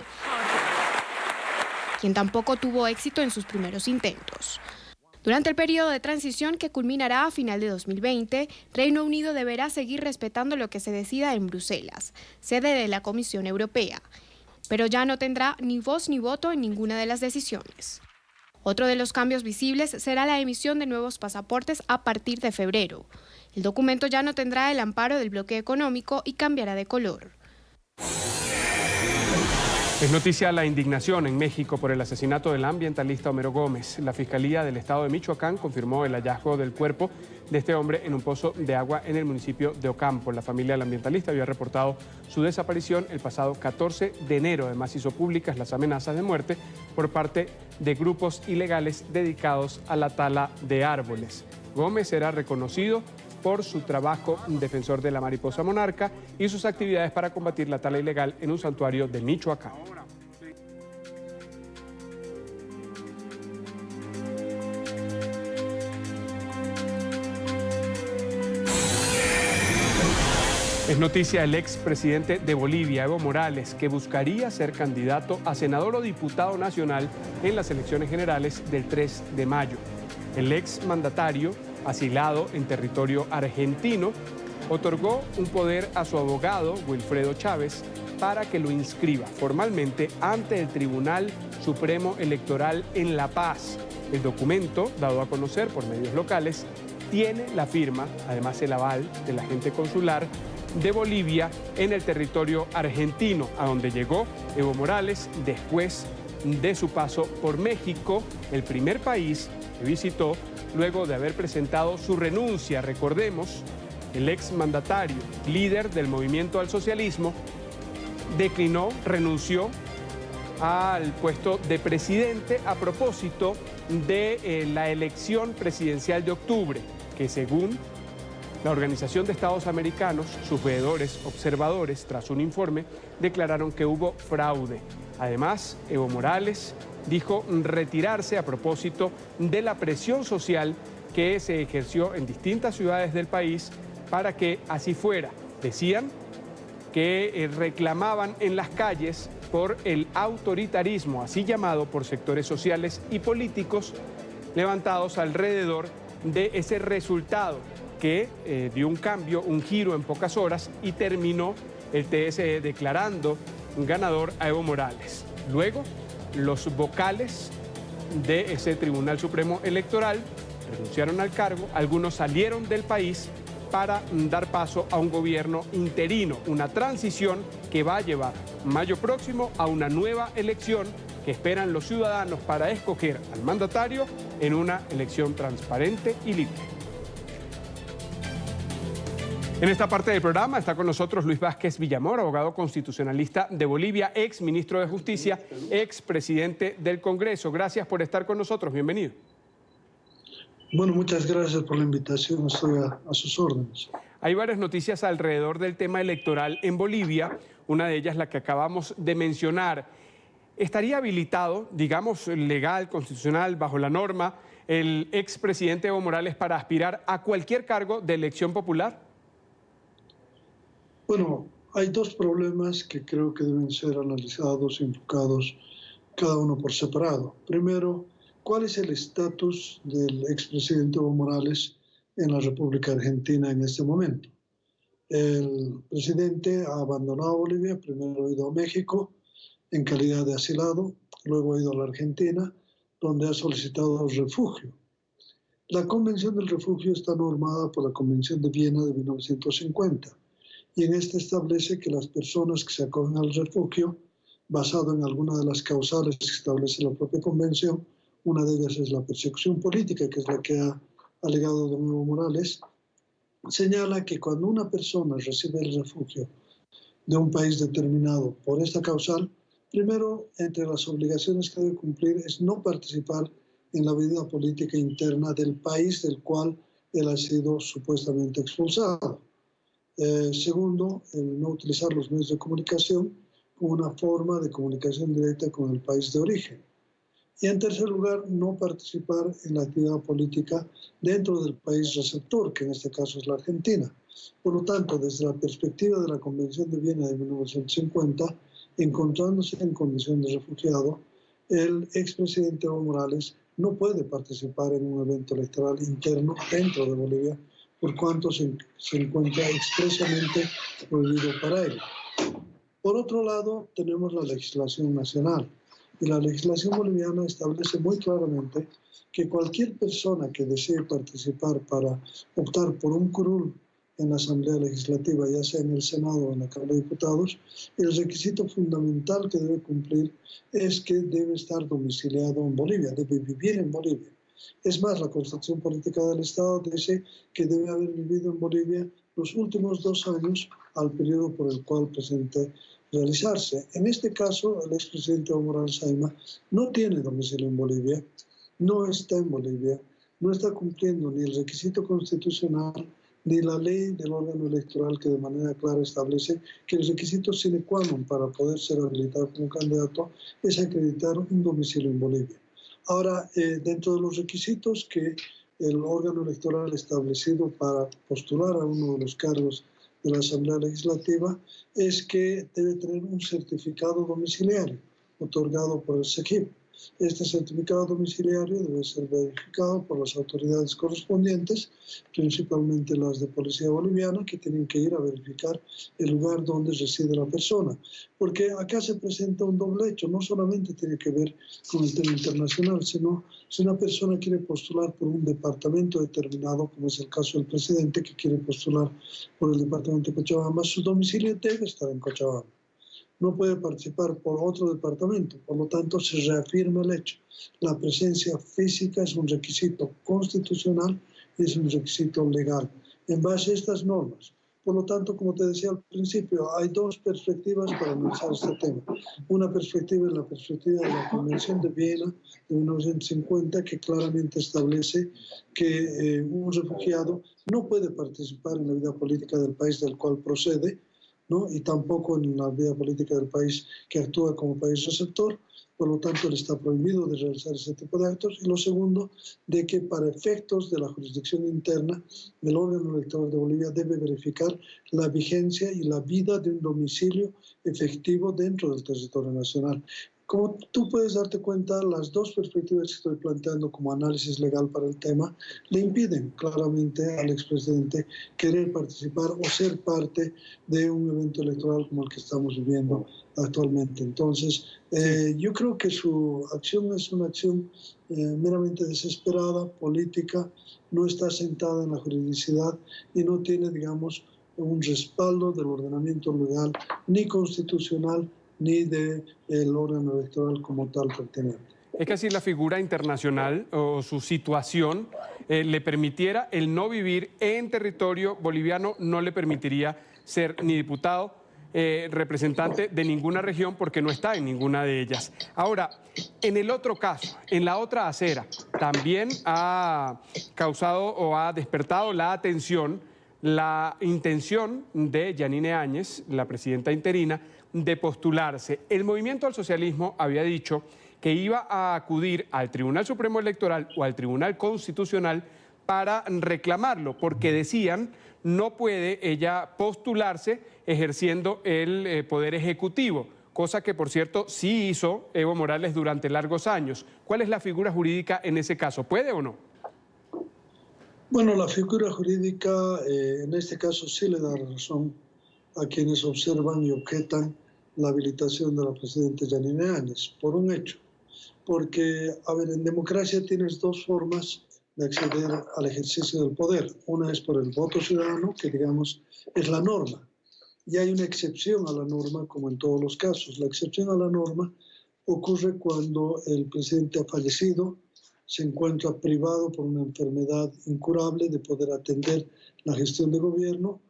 quien tampoco tuvo éxito en sus primeros intentos. Durante el periodo de transición que culminará a final de 2020, Reino Unido deberá seguir respetando lo que se decida en Bruselas, sede de la Comisión Europea, pero ya no tendrá ni voz ni voto en ninguna de las decisiones. Otro de los cambios visibles será la emisión de nuevos pasaportes a partir de febrero. El documento ya no tendrá el amparo del bloque económico y cambiará de color. Es noticia la indignación en México por el asesinato del ambientalista Homero Gómez. La Fiscalía del Estado de Michoacán confirmó el hallazgo del cuerpo de este hombre en un pozo de agua en el municipio de Ocampo. La familia del ambientalista había reportado su desaparición el pasado 14 de enero. Además, hizo públicas las amenazas de muerte por parte de grupos ilegales dedicados a la tala de árboles. Gómez era reconocido por su trabajo defensor de la mariposa monarca y sus actividades para combatir la tala ilegal en un santuario de Michoacán. Es noticia el expresidente de Bolivia, Evo Morales, que buscaría ser candidato a senador o diputado nacional en las elecciones generales del 3 de mayo. El exmandatario, asilado en territorio argentino, otorgó un poder a su abogado, Wilfredo Chávez, para que lo inscriba formalmente ante el Tribunal Supremo Electoral en La Paz. El documento, dado a conocer por medios locales, tiene la firma, además el aval del agente consular de Bolivia en el territorio argentino, a donde llegó Evo Morales después de su paso por México, el primer país que visitó luego de haber presentado su renuncia. Recordemos, el exmandatario, líder del movimiento al socialismo, renunció al puesto de presidente a propósito de la elección presidencial de octubre, que según la Organización de Estados Americanos, sus veedores observadores, tras un informe, declararon que hubo fraude. Además, Evo Morales dijo retirarse a propósito de la presión social que se ejerció en distintas ciudades del país para que así fuera. Decían que reclamaban en las calles por el autoritarismo, así llamado por sectores sociales y políticos levantados alrededor de ese resultado que dio un cambio, un giro en pocas horas y terminó el TSE declarando ganador a Evo Morales. Luego, los vocales de ese Tribunal Supremo Electoral renunciaron al cargo, algunos salieron del país para dar paso a un gobierno interino, una transición que va a llevar mayo próximo a una nueva elección que esperan los ciudadanos para escoger al mandatario en una elección transparente y libre. En esta parte del programa está con nosotros Luis Vázquez Villamor, abogado constitucionalista de Bolivia, ex ministro de Justicia, ex presidente del Congreso. Gracias por estar con nosotros. Bienvenido. Bueno, muchas gracias por la invitación. Estoy a sus órdenes. Hay varias noticias alrededor del tema electoral en Bolivia. Una de ellas la que acabamos de mencionar. ¿Estaría habilitado, digamos, legal, constitucional, bajo la norma, el expresidente Evo Morales para aspirar a cualquier cargo de elección popular? Bueno, hay dos problemas que creo que deben ser analizados y enfocados cada uno por separado. Primero, ¿cuál es el estatus del expresidente Evo Morales en la República Argentina en este momento? El presidente ha abandonado Bolivia, primero ha ido a México en calidad de asilado, luego ha ido a la Argentina, donde ha solicitado refugio. La Convención del Refugio está normada por la Convención de Viena de 1950 y en esta establece que las personas que se acogen al refugio, basado en alguna de las causales que establece la propia Convención, una de ellas es la persecución política, que es la que ha alegado don Evo Morales, señala que cuando una persona recibe el refugio de un país determinado por esta causal, primero, entre las obligaciones que debe cumplir es no participar en la vida política interna del país del cual él ha sido supuestamente expulsado. Segundo, el no utilizar los medios de comunicación como una forma de comunicación directa con el país de origen. Y en tercer lugar, no participar en la actividad política dentro del país receptor, que en este caso es la Argentina. Por lo tanto, desde la perspectiva de la Convención de Viena de 1950, encontrándose en condición de refugiado, el expresidente Evo Morales no puede participar en un evento electoral interno dentro de Bolivia, por cuanto se encuentra expresamente prohibido para él. Por otro lado, tenemos la legislación nacional. Y la legislación boliviana establece muy claramente que cualquier persona que desee participar para optar por un curul en la Asamblea Legislativa, ya sea en el Senado o en la Cámara de Diputados, el requisito fundamental que debe cumplir es que debe estar domiciliado en Bolivia, debe vivir en Bolivia. Es más, la Constitución Política del Estado dice que debe haber vivido en Bolivia los últimos 2 años al periodo por el cual presente realizarse. En este caso, el expresidente Evo Morales Ayma no tiene domicilio en Bolivia, no está en Bolivia, no está cumpliendo ni el requisito constitucional ni la ley del órgano electoral que de manera clara establece que el requisito sine qua non para poder ser habilitado como candidato es acreditar un domicilio en Bolivia. Ahora, dentro de los requisitos que el órgano electoral establecido para postular a uno de los cargos de la Asamblea Legislativa es que debe tener un certificado domiciliario otorgado por el SEGIP. Este certificado domiciliario debe ser verificado por las autoridades correspondientes, principalmente las de Policía Boliviana, que tienen que ir a verificar el lugar donde reside la persona. Porque acá se presenta un doble hecho, no solamente tiene que ver con el tema internacional, sino si una persona quiere postular por un departamento determinado, como es el caso del presidente que quiere postular por el departamento de Cochabamba, su domicilio debe estar en Cochabamba. No puede participar por otro departamento, por lo tanto se reafirma el hecho. La presencia física es un requisito constitucional y es un requisito legal, en base a estas normas. Por lo tanto, como te decía al principio, hay dos perspectivas para analizar este tema. Una perspectiva es la perspectiva de la Convención de Viena de 1950, que claramente establece que un refugiado no puede participar en la vida política del país del cual procede, ¿no? Y tampoco en la vida política del país que actúa como país receptor, por lo tanto él está prohibido de realizar ese tipo de actos. Y lo segundo, de que para efectos de la jurisdicción interna, el órgano electoral de Bolivia debe verificar la vigencia y la vida de un domicilio efectivo dentro del territorio nacional. Como tú puedes darte cuenta, las dos perspectivas que estoy planteando como análisis legal para el tema le impiden claramente al expresidente querer participar o ser parte de un evento electoral como el que estamos viviendo actualmente. Entonces, yo creo que su acción es una acción meramente desesperada, política, no está sentada en la juridicidad y no tiene, digamos, un respaldo del ordenamiento legal ni constitucional ni del órgano electoral como tal pertinente. Es que así la figura internacional o su situación le permitiera el no vivir en territorio boliviano, no le permitiría ser ni diputado, representante de ninguna región porque no está en ninguna de ellas. Ahora, en el otro caso, en la otra acera, también ha causado o ha despertado la atención la intención de Yanine Áñez, la presidenta interina, de postularse. El Movimiento al Socialismo había dicho que iba a acudir al Tribunal Supremo Electoral o al Tribunal Constitucional para reclamarlo, porque decían no puede ella postularse ejerciendo el poder ejecutivo, cosa que, por cierto, sí hizo Evo Morales durante largos años. ¿Cuál es la figura jurídica en ese caso? ¿Puede o no? Bueno, la figura jurídica en este caso sí le da razón a quienes observan y objetan la habilitación de la presidenta Yanine Áñez, por un hecho. Porque, a ver, en democracia tienes dos formas de acceder al ejercicio del poder. Una es por el voto ciudadano, que digamos es la norma. Y hay una excepción a la norma, como en todos los casos. La excepción a la norma ocurre cuando el presidente ha fallecido, se encuentra privado por una enfermedad incurable de poder atender la gestión de gobierno,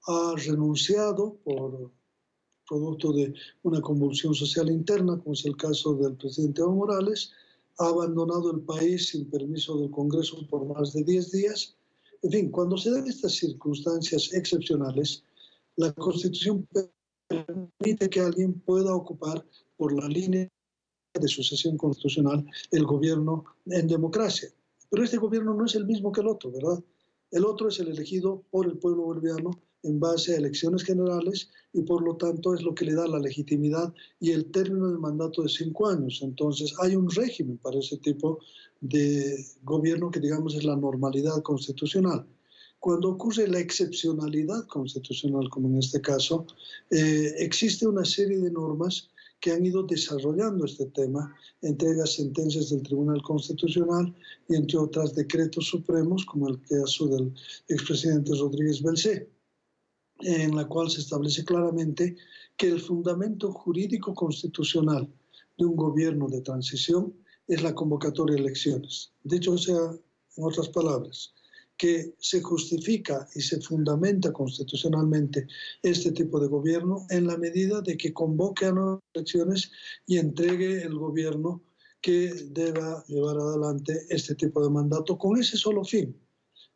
ha renunciado por producto de una convulsión social interna, como es el caso del presidente Evo Morales, ha abandonado el país sin permiso del Congreso por más de 10 días. En fin, cuando se dan estas circunstancias excepcionales, la Constitución permite que alguien pueda ocupar por la línea de sucesión constitucional el gobierno en democracia. Pero este gobierno no es el mismo que el otro, ¿verdad? El otro es el elegido por el pueblo boliviano en base a elecciones generales y por lo tanto es lo que le da la legitimidad y el término de mandato de 5 años. Entonces hay un régimen para ese tipo de gobierno que digamos es la normalidad constitucional. Cuando ocurre la excepcionalidad constitucional, como en este caso, existe una serie de normas que han ido desarrollando este tema, entre ellas sentencias del Tribunal Constitucional y entre otras decretos supremos, como el caso del expresidente Rodríguez Belcé, en la cual se establece claramente que el fundamento jurídico constitucional de un gobierno de transición es la convocatoria de elecciones. Dicho sea, en otras palabras, que se justifica y se fundamenta constitucionalmente este tipo de gobierno en la medida de que convoque a nuevas elecciones y entregue el gobierno que deba llevar adelante este tipo de mandato con ese solo fin.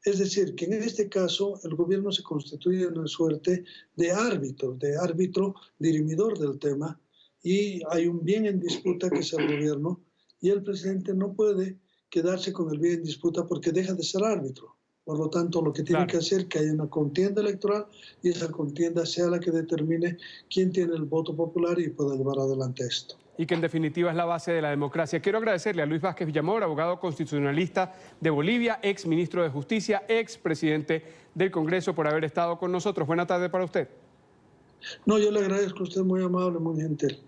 Es decir, que en este caso el gobierno se constituye en una suerte de árbitro dirimidor del tema, y hay un bien en disputa que es el gobierno, y el presidente no puede quedarse con el bien en disputa porque deja de ser árbitro. Por lo tanto, lo que tiene que hacer es que haya una contienda electoral y esa contienda sea la que determine quién tiene el voto popular y pueda llevar adelante esto. Y que en definitiva es la base de la democracia. Quiero agradecerle a Luis Vázquez Villamor, abogado constitucionalista de Bolivia, ex ministro de Justicia, ex presidente del Congreso, por haber estado con nosotros. Buena tarde para usted. No, yo le agradezco, usted es muy amable, muy gentil.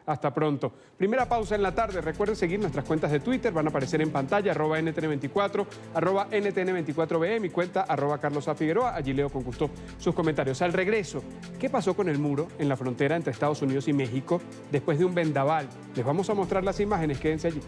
Hasta pronto. Primera pausa en la tarde. Recuerden seguir nuestras cuentas de Twitter. Van a aparecer en pantalla, @NTN24, @NTN24BE, mi cuenta, @Carlos A. Figueroa. Allí leo con gusto sus comentarios. Al regreso, ¿qué pasó con el muro en la frontera entre Estados Unidos y México después de un vendaval? Les vamos a mostrar las imágenes. Quédense allí.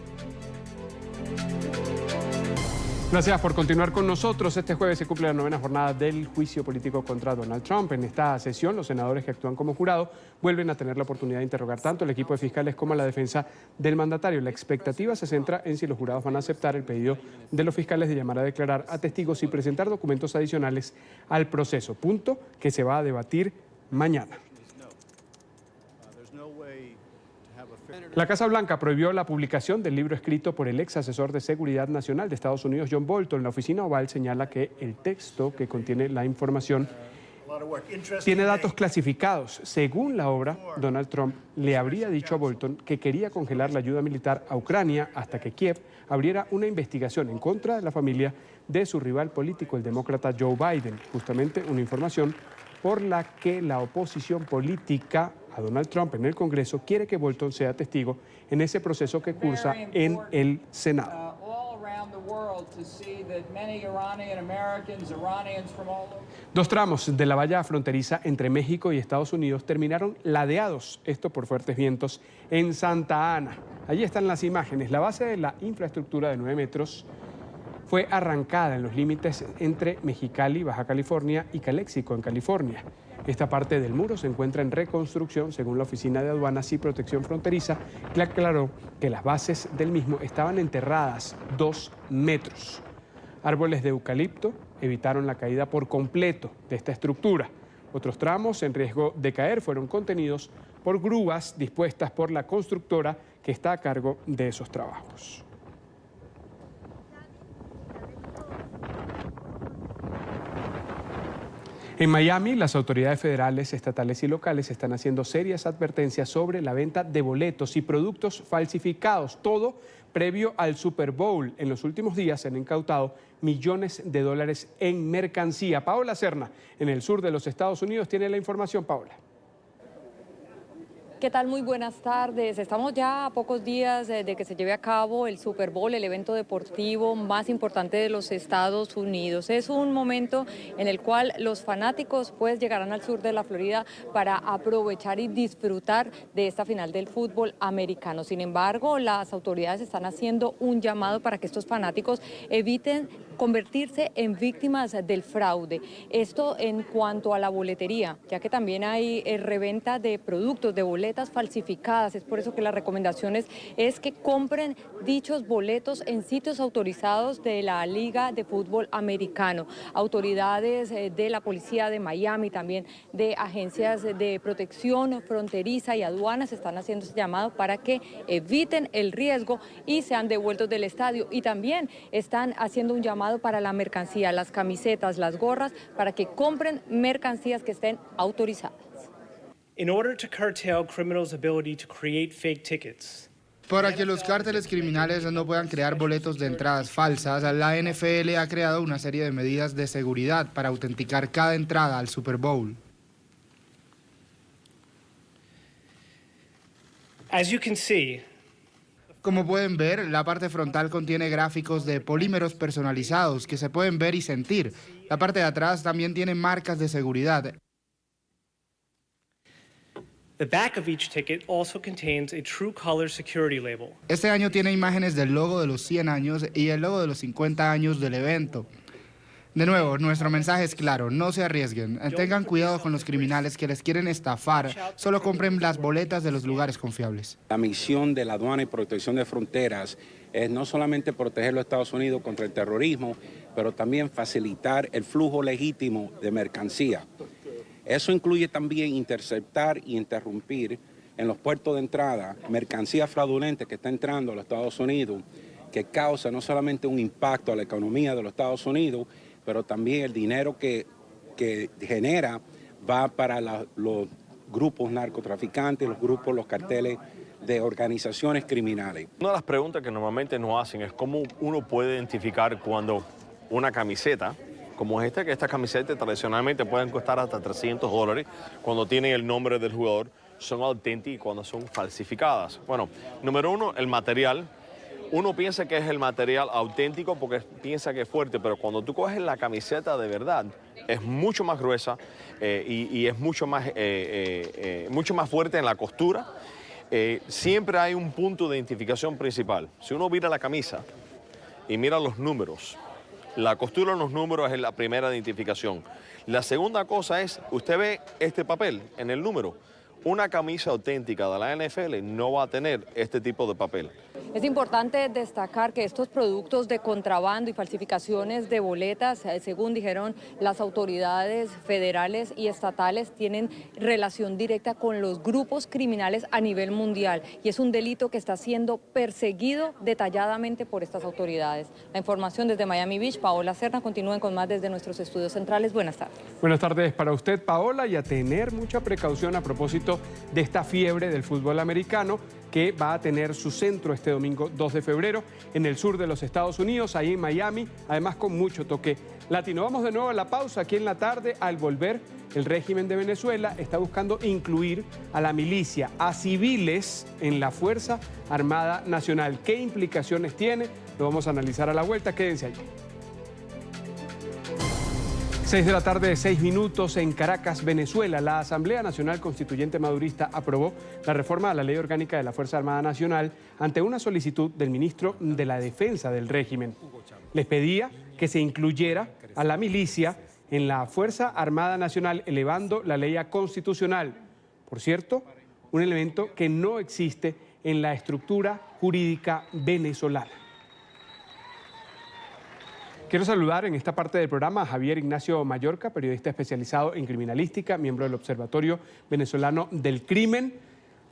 Gracias por continuar con nosotros. Este jueves se cumple la 9ª jornada del juicio político contra Donald Trump. En esta sesión, los senadores que actúan como jurado vuelven a tener la oportunidad de interrogar tanto al equipo de fiscales como a la defensa del mandatario. La expectativa se centra en si los jurados van a aceptar el pedido de los fiscales de llamar a declarar a testigos y presentar documentos adicionales al proceso, punto que se va a debatir mañana. La Casa Blanca prohibió la publicación del libro escrito por el ex asesor de Seguridad Nacional de Estados Unidos, John Bolton. La oficina Oval señala que el texto que contiene la información tiene datos clasificados. Según la obra, Donald Trump le habría dicho a Bolton que quería congelar la ayuda militar a Ucrania hasta que Kiev abriera una investigación en contra de la familia de su rival político, el demócrata Joe Biden. Justamente una información por la que la oposición política a Donald Trump en el Congreso quiere que Bolton sea testigo en ese proceso que cursa en el Senado. Dos tramos de la valla fronteriza entre México y Estados Unidos terminaron ladeados, esto por fuertes vientos, en Santa Ana. Allí están las imágenes. La base de la infraestructura de 9 metros fue arrancada en los límites entre Mexicali, Baja California, y Calexico, en California. Esta parte del muro se encuentra en reconstrucción, según la Oficina de Aduanas y Protección Fronteriza, que aclaró que las bases del mismo estaban enterradas 2 metros. Árboles de eucalipto evitaron la caída por completo de esta estructura. Otros tramos en riesgo de caer fueron contenidos por grúas dispuestas por la constructora que está a cargo de esos trabajos. En Miami, las autoridades federales, estatales y locales están haciendo serias advertencias sobre la venta de boletos y productos falsificados, todo previo al Super Bowl. En los últimos días se han incautado millones de dólares en mercancía. Paola Serna, en el sur de los Estados Unidos, tiene la información. Paola. ¿Qué tal? Muy buenas tardes. Estamos ya a pocos días de que se lleve a cabo el Super Bowl, el evento deportivo más importante de los Estados Unidos. Es un momento en el cual los fanáticos pues llegarán al sur de la Florida para aprovechar y disfrutar de esta final del fútbol americano. Sin embargo, las autoridades están haciendo un llamado para que estos fanáticos eviten convertirse en víctimas del fraude. Esto en cuanto a la boletería, ya que también hay reventa de productos, de boletas falsificadas. Es por eso que las recomendaciones es que compren dichos boletos en sitios autorizados de la Liga de Fútbol Americano. Autoridades de la Policía de Miami, también de agencias de protección fronteriza y aduanas están haciendo ese llamado para que eviten el riesgo y sean devueltos del estadio. Y también están haciendo un llamado para la mercancía, las camisetas, las gorras, para que compren mercancías que estén autorizadas. In order to curtail criminals' ability to create fake tickets. Para que los cárteles criminales no puedan crear boletos de entradas falsas, la NFL ha creado una serie de medidas de seguridad para autenticar cada entrada al Super Bowl. As you can see, como pueden ver, la parte frontal contiene gráficos de polímeros personalizados que se pueden ver y sentir. La parte de atrás también tiene marcas de seguridad. The back of each ticket also contains a True Color security label. Este año tiene imágenes del logo de los 100 años y el logo de los 50 años del evento. De nuevo, nuestro mensaje es claro, no se arriesguen, tengan cuidado con los criminales que les quieren estafar, solo compren las boletas de los lugares confiables. La misión de la aduana y protección de fronteras es no solamente proteger los Estados Unidos contra el terrorismo, pero también facilitar el flujo legítimo de mercancía. Eso incluye también interceptar y interrumpir en los puertos de entrada mercancía fraudulenta que está entrando a los Estados Unidos, que causa no solamente un impacto a la economía de los Estados Unidos, pero también el dinero que genera va para los grupos narcotraficantes, los carteles de organizaciones criminales. Una de las preguntas que normalmente nos hacen es cómo uno puede identificar cuando una camiseta, como es esta, que estas camisetas tradicionalmente pueden costar hasta $300, cuando tienen el nombre del jugador, son auténticas y cuando son falsificadas. Bueno, número uno, el material. Uno piensa que es el material auténtico porque piensa que es fuerte, pero cuando tú coges la camiseta de verdad, es mucho más gruesa y es mucho más fuerte en la costura. Siempre hay un punto de identificación principal. Si uno mira la camisa y mira los números, la costura en los números es la primera identificación. La segunda cosa es, usted ve este papel en el número. Una camisa auténtica de la NFL no va a tener este tipo de papel. Es importante destacar que estos productos de contrabando y falsificaciones de boletas, según dijeron las autoridades federales y estatales, tienen relación directa con los grupos criminales a nivel mundial y es un delito que está siendo perseguido detalladamente por estas autoridades. La información desde Miami Beach, Paola Serna. Continúen con más desde nuestros estudios centrales. Buenas tardes. Buenas tardes para usted, Paola, y a tener mucha precaución a propósito de esta fiebre del fútbol americano que va a tener su centro este domingo 2 de febrero en el sur de los Estados Unidos, ahí en Miami, además con mucho toque latino. Vamos de nuevo a la pausa. Aquí en la tarde, al volver, el régimen de Venezuela está buscando incluir a la milicia, a civiles en la Fuerza Armada Nacional. ¿Qué implicaciones tiene? Lo vamos a analizar a la vuelta. Quédense allí. 6 de la tarde, 6 minutos en Caracas, Venezuela. La Asamblea Nacional Constituyente Madurista aprobó la reforma a la Ley Orgánica de la Fuerza Armada Nacional ante una solicitud del ministro de la Defensa del régimen. Les pedía que se incluyera a la milicia en la Fuerza Armada Nacional, elevando la ley a constitucional. Por cierto, un elemento que no existe en la estructura jurídica venezolana. Quiero saludar en esta parte del programa a Javier Ignacio Mallorca, periodista especializado en criminalística, miembro del Observatorio Venezolano del Crimen.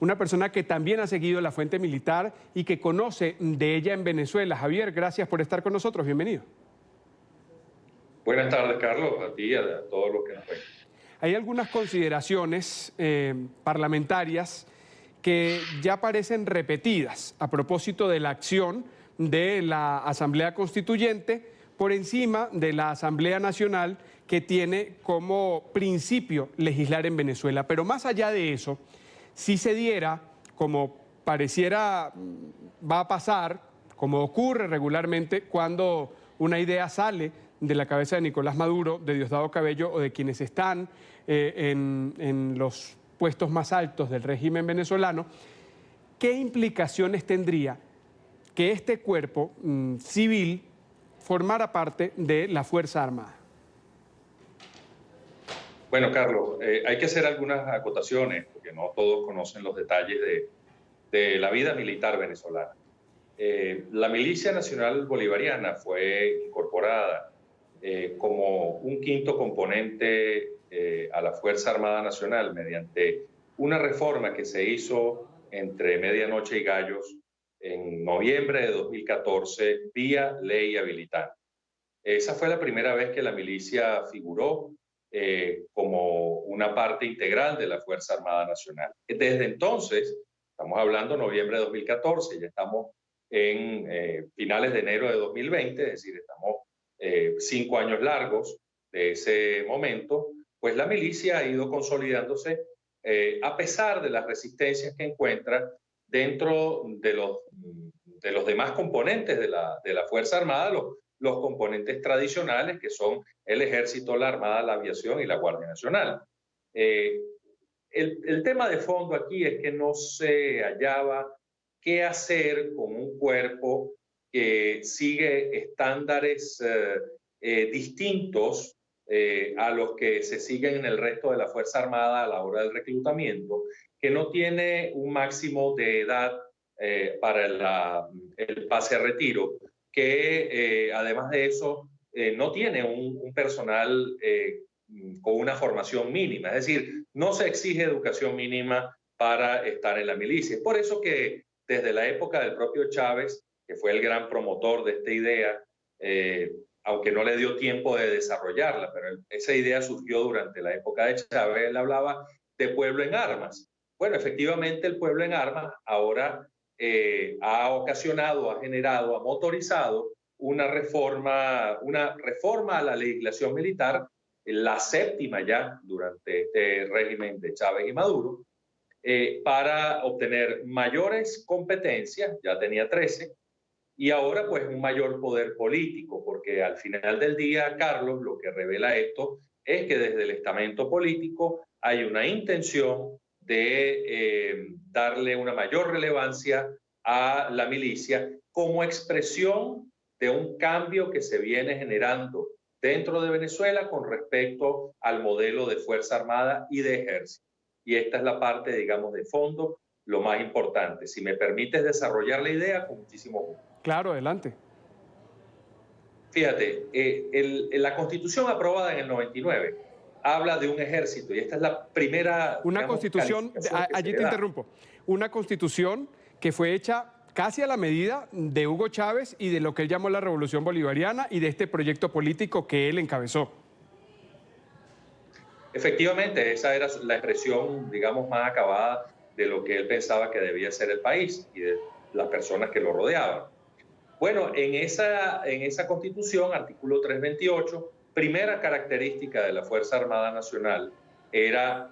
una persona que también ha seguido la fuente militar y que conoce de ella en Venezuela. Javier, gracias por estar con nosotros, bienvenido. Buenas tardes, Carlos, a ti y a todos los que nos ven. Hay algunas consideraciones parlamentarias que ya parecen repetidas a propósito de la acción de la Asamblea Constituyente por encima de la Asamblea Nacional, que tiene como principio legislar en Venezuela. Pero más allá de eso, si se diera, como pareciera va a pasar, como ocurre regularmente cuando una idea sale de la cabeza de Nicolás Maduro, de Diosdado Cabello o de quienes están en los puestos más altos del régimen venezolano, ¿qué implicaciones tendría que este cuerpo civil formara parte de la Fuerza Armada? Bueno, Carlos, hay que hacer algunas acotaciones, porque no todos conocen los detalles de la vida militar venezolana. La Milicia Nacional Bolivariana fue incorporada como un quinto componente a la Fuerza Armada Nacional mediante una reforma que se hizo entre medianoche y gallos en noviembre de 2014 vía ley habilitante. Esa fue la primera vez que la milicia figuró como una parte integral de la Fuerza Armada Nacional. Desde entonces, estamos hablando de noviembre de 2014, ya estamos en finales de enero de 2020, es decir, estamos 5 años largos de ese momento, pues la milicia ha ido consolidándose a pesar de las resistencias que encuentra dentro de los demás componentes de la Fuerza Armada, los componentes tradicionales que son el Ejército, la Armada, la Aviación y la Guardia Nacional. El tema de fondo aquí es que no se hallaba qué hacer con un cuerpo que sigue estándares distintos a los que se siguen en el resto de la Fuerza Armada a la hora del reclutamiento, que no tiene un máximo de edad para el pase a retiro, que además de eso no tiene un personal con una formación mínima, es decir, no se exige educación mínima para estar en la milicia. Es por eso que desde la época del propio Chávez, que fue el gran promotor de esta idea, aunque no le dio tiempo de desarrollarla, pero esa idea surgió durante la época de Chávez, él hablaba de pueblo en armas. Bueno, efectivamente el pueblo en armas ahora ha ocasionado, ha generado, ha motorizado una reforma a la legislación militar, la séptima ya durante este régimen de Chávez y Maduro, para obtener mayores competencias, ya tenía 13, y ahora pues un mayor poder político, porque al final del día, Carlos, lo que revela esto es que desde el estamento político hay una intención de darle una mayor relevancia a la milicia como expresión de un cambio que se viene generando dentro de Venezuela con respecto al modelo de Fuerza Armada y de Ejército. Y esta es la parte, digamos, de fondo, lo más importante. Si me permites desarrollar la idea, con muchísimo gusto. Claro, adelante. Fíjate, la Constitución aprobada en el 99 habla de un ejército y esta es la primera... Una constitución, allí te interrumpo, una constitución que fue hecha casi a la medida de Hugo Chávez y de lo que él llamó la Revolución Bolivariana y de este proyecto político que él encabezó. Efectivamente, esa era la expresión, digamos, más acabada de lo que él pensaba que debía ser el país y de las personas que lo rodeaban. Bueno, en esa Constitución, artículo 328, primera característica de la Fuerza Armada Nacional era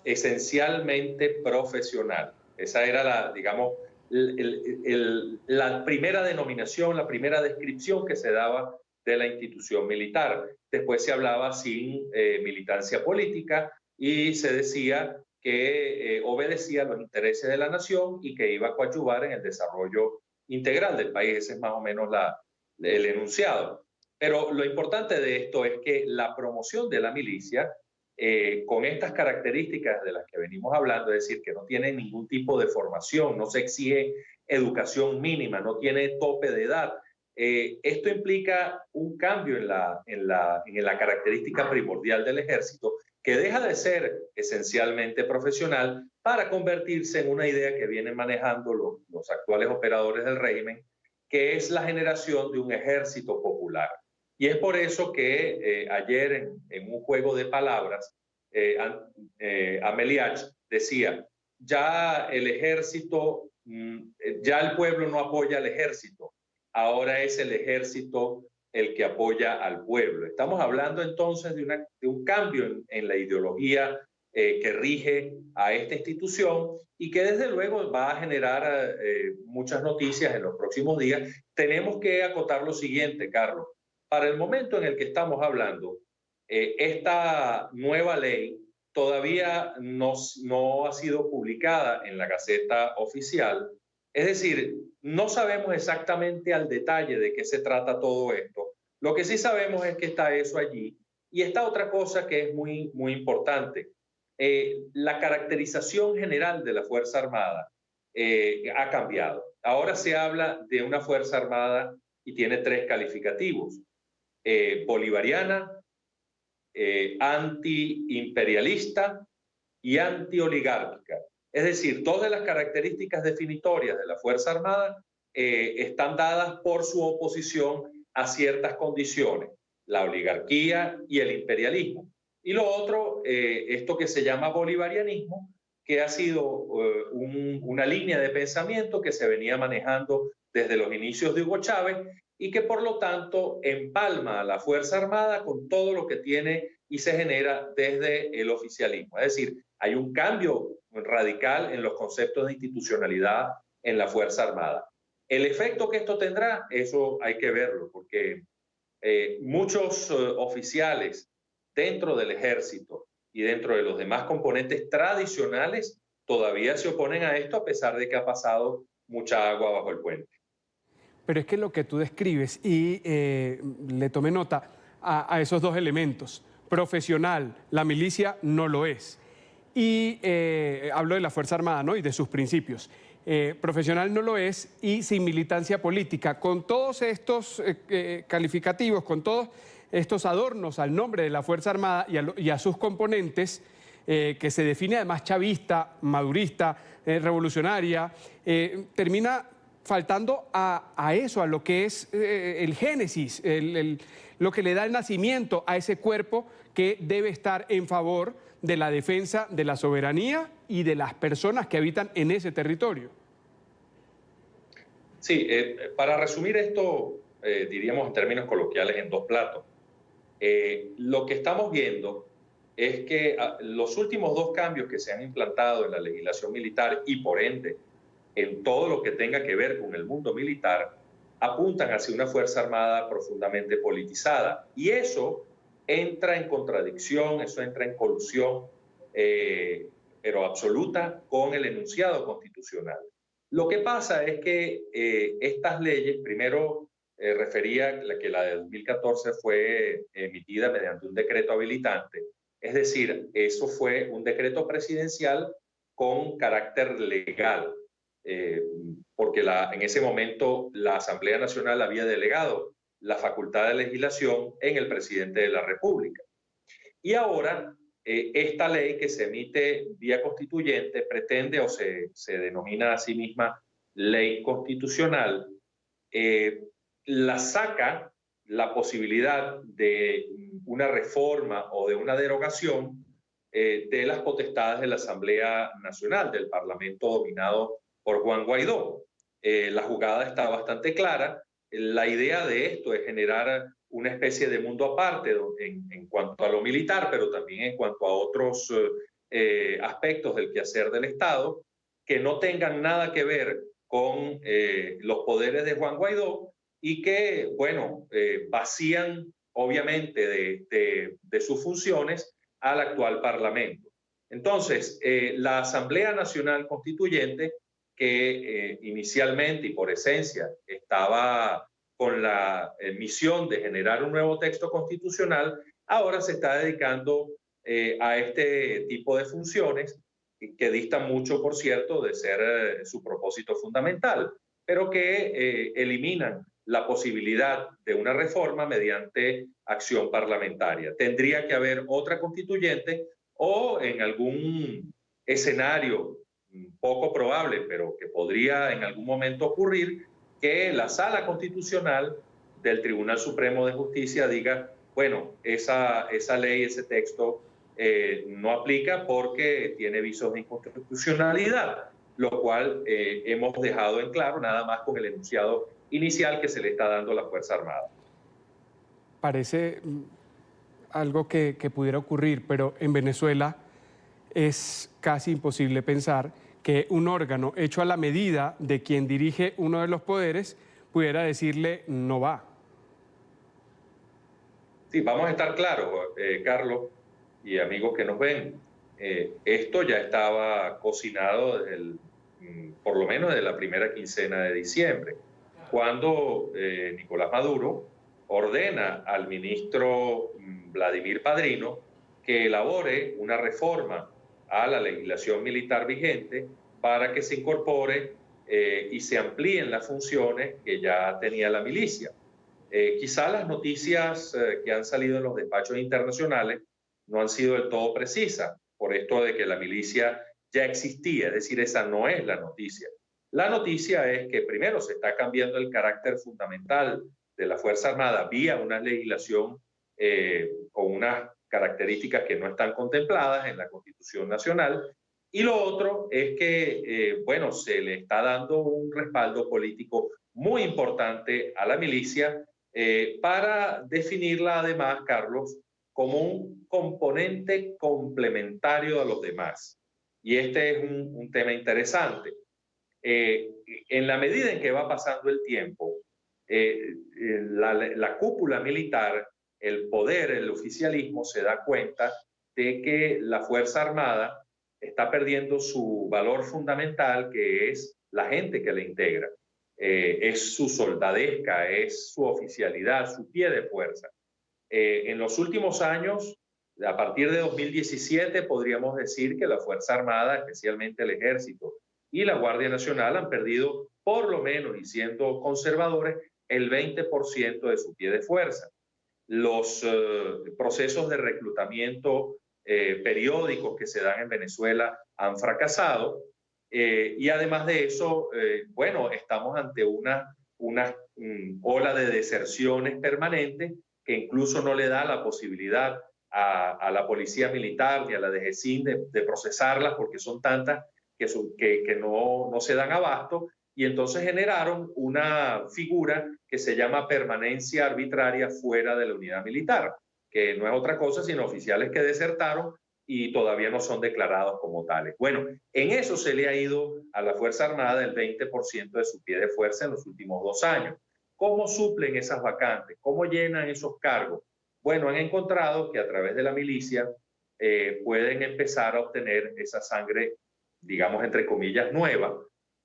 esencialmente profesional. Esa era la, digamos, la primera denominación, la primera descripción que se daba de la institución militar. Después se hablaba sin militancia política y se decía que obedecía a los intereses de la nación y que iba a coadyuvar en el desarrollo integral del país. Ese es más o menos el enunciado. Pero lo importante de esto es que la promoción de la milicia, con estas características de las que venimos hablando, es decir, que no tiene ningún tipo de formación, no se exige educación mínima, no tiene tope de edad, esto implica un cambio en la característica primordial del ejército, que deja de ser esencialmente profesional para convertirse en una idea que vienen manejando los actuales operadores del régimen, que es la generación de un ejército popular. Y es por eso que ayer en un juego de palabras, Ameliach decía, ya el ejército, ya el pueblo no apoya al ejército, ahora es el ejército el que apoya al pueblo. Estamos hablando entonces de un cambio en la ideología que rige a esta institución y que desde luego va a generar muchas noticias en los próximos días. Tenemos que acotar lo siguiente, Carlos. Para el momento en el que estamos hablando, esta nueva ley todavía no ha sido publicada en la Gaceta Oficial. Es decir, no sabemos exactamente al detalle de qué se trata todo esto. Lo que sí sabemos es que está eso allí. Y está otra cosa que es muy, muy importante. La caracterización general de la Fuerza Armada ha cambiado. Ahora se habla de una Fuerza Armada y tiene 3 calificativos. Bolivariana, antiimperialista y antioligárquica. Es decir, todas las características definitorias de la Fuerza Armada están dadas por su oposición a ciertas condiciones, la oligarquía y el imperialismo. Y lo otro, esto que se llama bolivarianismo, que ha sido una línea de pensamiento que se venía manejando desde los inicios de Hugo Chávez y que por lo tanto empalma a la Fuerza Armada con todo lo que tiene y se genera desde el oficialismo. Es decir, hay un cambio radical en los conceptos de institucionalidad en la Fuerza Armada. El efecto que esto tendrá, eso hay que verlo, porque muchos oficiales dentro del ejército y dentro de los demás componentes tradicionales todavía se oponen a esto a pesar de que ha pasado mucha agua bajo el puente. Pero es que lo que tú describes, y le tomé nota a esos 2 elementos, profesional, la milicia no lo es. Y hablo de la Fuerza Armada, ¿no? Y de sus principios. Profesional no lo es y sin militancia política. Con todos estos calificativos, con todos estos adornos al nombre de la Fuerza Armada y a sus componentes, que se define además chavista, madurista, revolucionaria, termina faltando a eso, a lo que es el génesis, lo que le da el nacimiento a ese cuerpo que debe estar en favor de la defensa de la soberanía y de las personas que habitan en ese territorio. Sí, para resumir esto, diríamos en términos coloquiales en 2 platos. Lo que estamos viendo es que los últimos 2 cambios que se han implantado en la legislación militar y por ende en todo lo que tenga que ver con el mundo militar apuntan hacia una Fuerza Armada profundamente politizada. Y eso entra en contradicción, eso entra en colusión, pero absoluta, con el enunciado constitucional. Lo que pasa es que estas leyes, primero refería que la de 2014 fue emitida mediante un decreto habilitante, es decir, eso fue un decreto presidencial con carácter legal, porque en ese momento la Asamblea Nacional había delegado la facultad de legislación en el presidente de la República. Y ahora, esta ley que se emite vía constituyente pretende o se denomina a sí misma ley constitucional, la saca la posibilidad de una reforma o de una derogación de las potestades de la Asamblea Nacional, del Parlamento dominado por Juan Guaidó. La jugada está bastante clara. La idea de esto es generar una especie de mundo aparte en cuanto a lo militar, pero también en cuanto a otros aspectos del quehacer del Estado que no tengan nada que ver con los poderes de Juan Guaidó y que, bueno, vacían obviamente de sus funciones al actual Parlamento. Entonces, la Asamblea Nacional Constituyente, que inicialmente y por esencia estaba con la misión de generar un nuevo texto constitucional, ahora se está dedicando a este tipo de funciones que distan mucho, por cierto, de ser su propósito fundamental, pero que eliminan la posibilidad de una reforma mediante acción parlamentaria. Tendría que haber otra constituyente o en algún escenario poco probable, pero que podría en algún momento ocurrir, que la Sala Constitucional del Tribunal Supremo de Justicia diga, bueno, esa ley, ese texto no aplica porque tiene visos de inconstitucionalidad, lo cual hemos dejado en claro nada más con el enunciado inicial que se le está dando a la Fuerza Armada. Parece algo que pudiera ocurrir, pero en Venezuela es casi imposible pensar que un órgano hecho a la medida de quien dirige uno de los poderes pudiera decirle no va. Sí, vamos a estar claros, Carlos y amigos que nos ven. Esto ya estaba cocinado desde por lo menos de la primera quincena de diciembre, cuando Nicolás Maduro ordena al ministro Vladimir Padrino que elabore una reforma a la legislación militar vigente para que se incorpore y se amplíen las funciones que ya tenía la milicia. Quizá las noticias que han salido en los despachos internacionales no han sido del todo precisas, por esto de que la milicia ya existía, es decir, esa no es la noticia. La noticia es que primero se está cambiando el carácter fundamental de la Fuerza Armada vía una legislación con unas características que no están contempladas en la Constitución Nacional, y lo otro es que, bueno, se le está dando un respaldo político muy importante a la milicia para definirla además, Carlos, como un componente complementario a los demás. Y este es un tema interesante. En la medida en que va pasando el tiempo, la cúpula militar, el poder, el oficialismo se da cuenta de que la Fuerza Armada está perdiendo su valor fundamental, que es la gente que la integra. Es su soldadesca, es su oficialidad, su pie de fuerza. En los últimos años, a partir de 2017, podríamos decir que la Fuerza Armada, especialmente el Ejército y la Guardia Nacional, han perdido, por lo menos, y siendo conservadores, el 20% de su pie de fuerza. Los procesos de reclutamiento periódicos que se dan en Venezuela han fracasado, y además de eso, bueno, estamos ante una ola de deserciones permanentes que incluso no le da la posibilidad a la policía militar ni a la DGCIN de procesarlas, porque son tantas que no se dan abasto, y entonces generaron una figura que se llama permanencia arbitraria fuera de la unidad militar, que no es otra cosa sino oficiales que desertaron y todavía no son declarados como tales. Bueno, en eso se le ha ido a la Fuerza Armada el 20% de su pie de fuerza en los últimos 2 años. ¿Cómo suplen esas vacantes? ¿Cómo llenan esos cargos? Bueno, han encontrado que a través de la milicia pueden empezar a obtener esa sangre, digamos, entre comillas, nueva,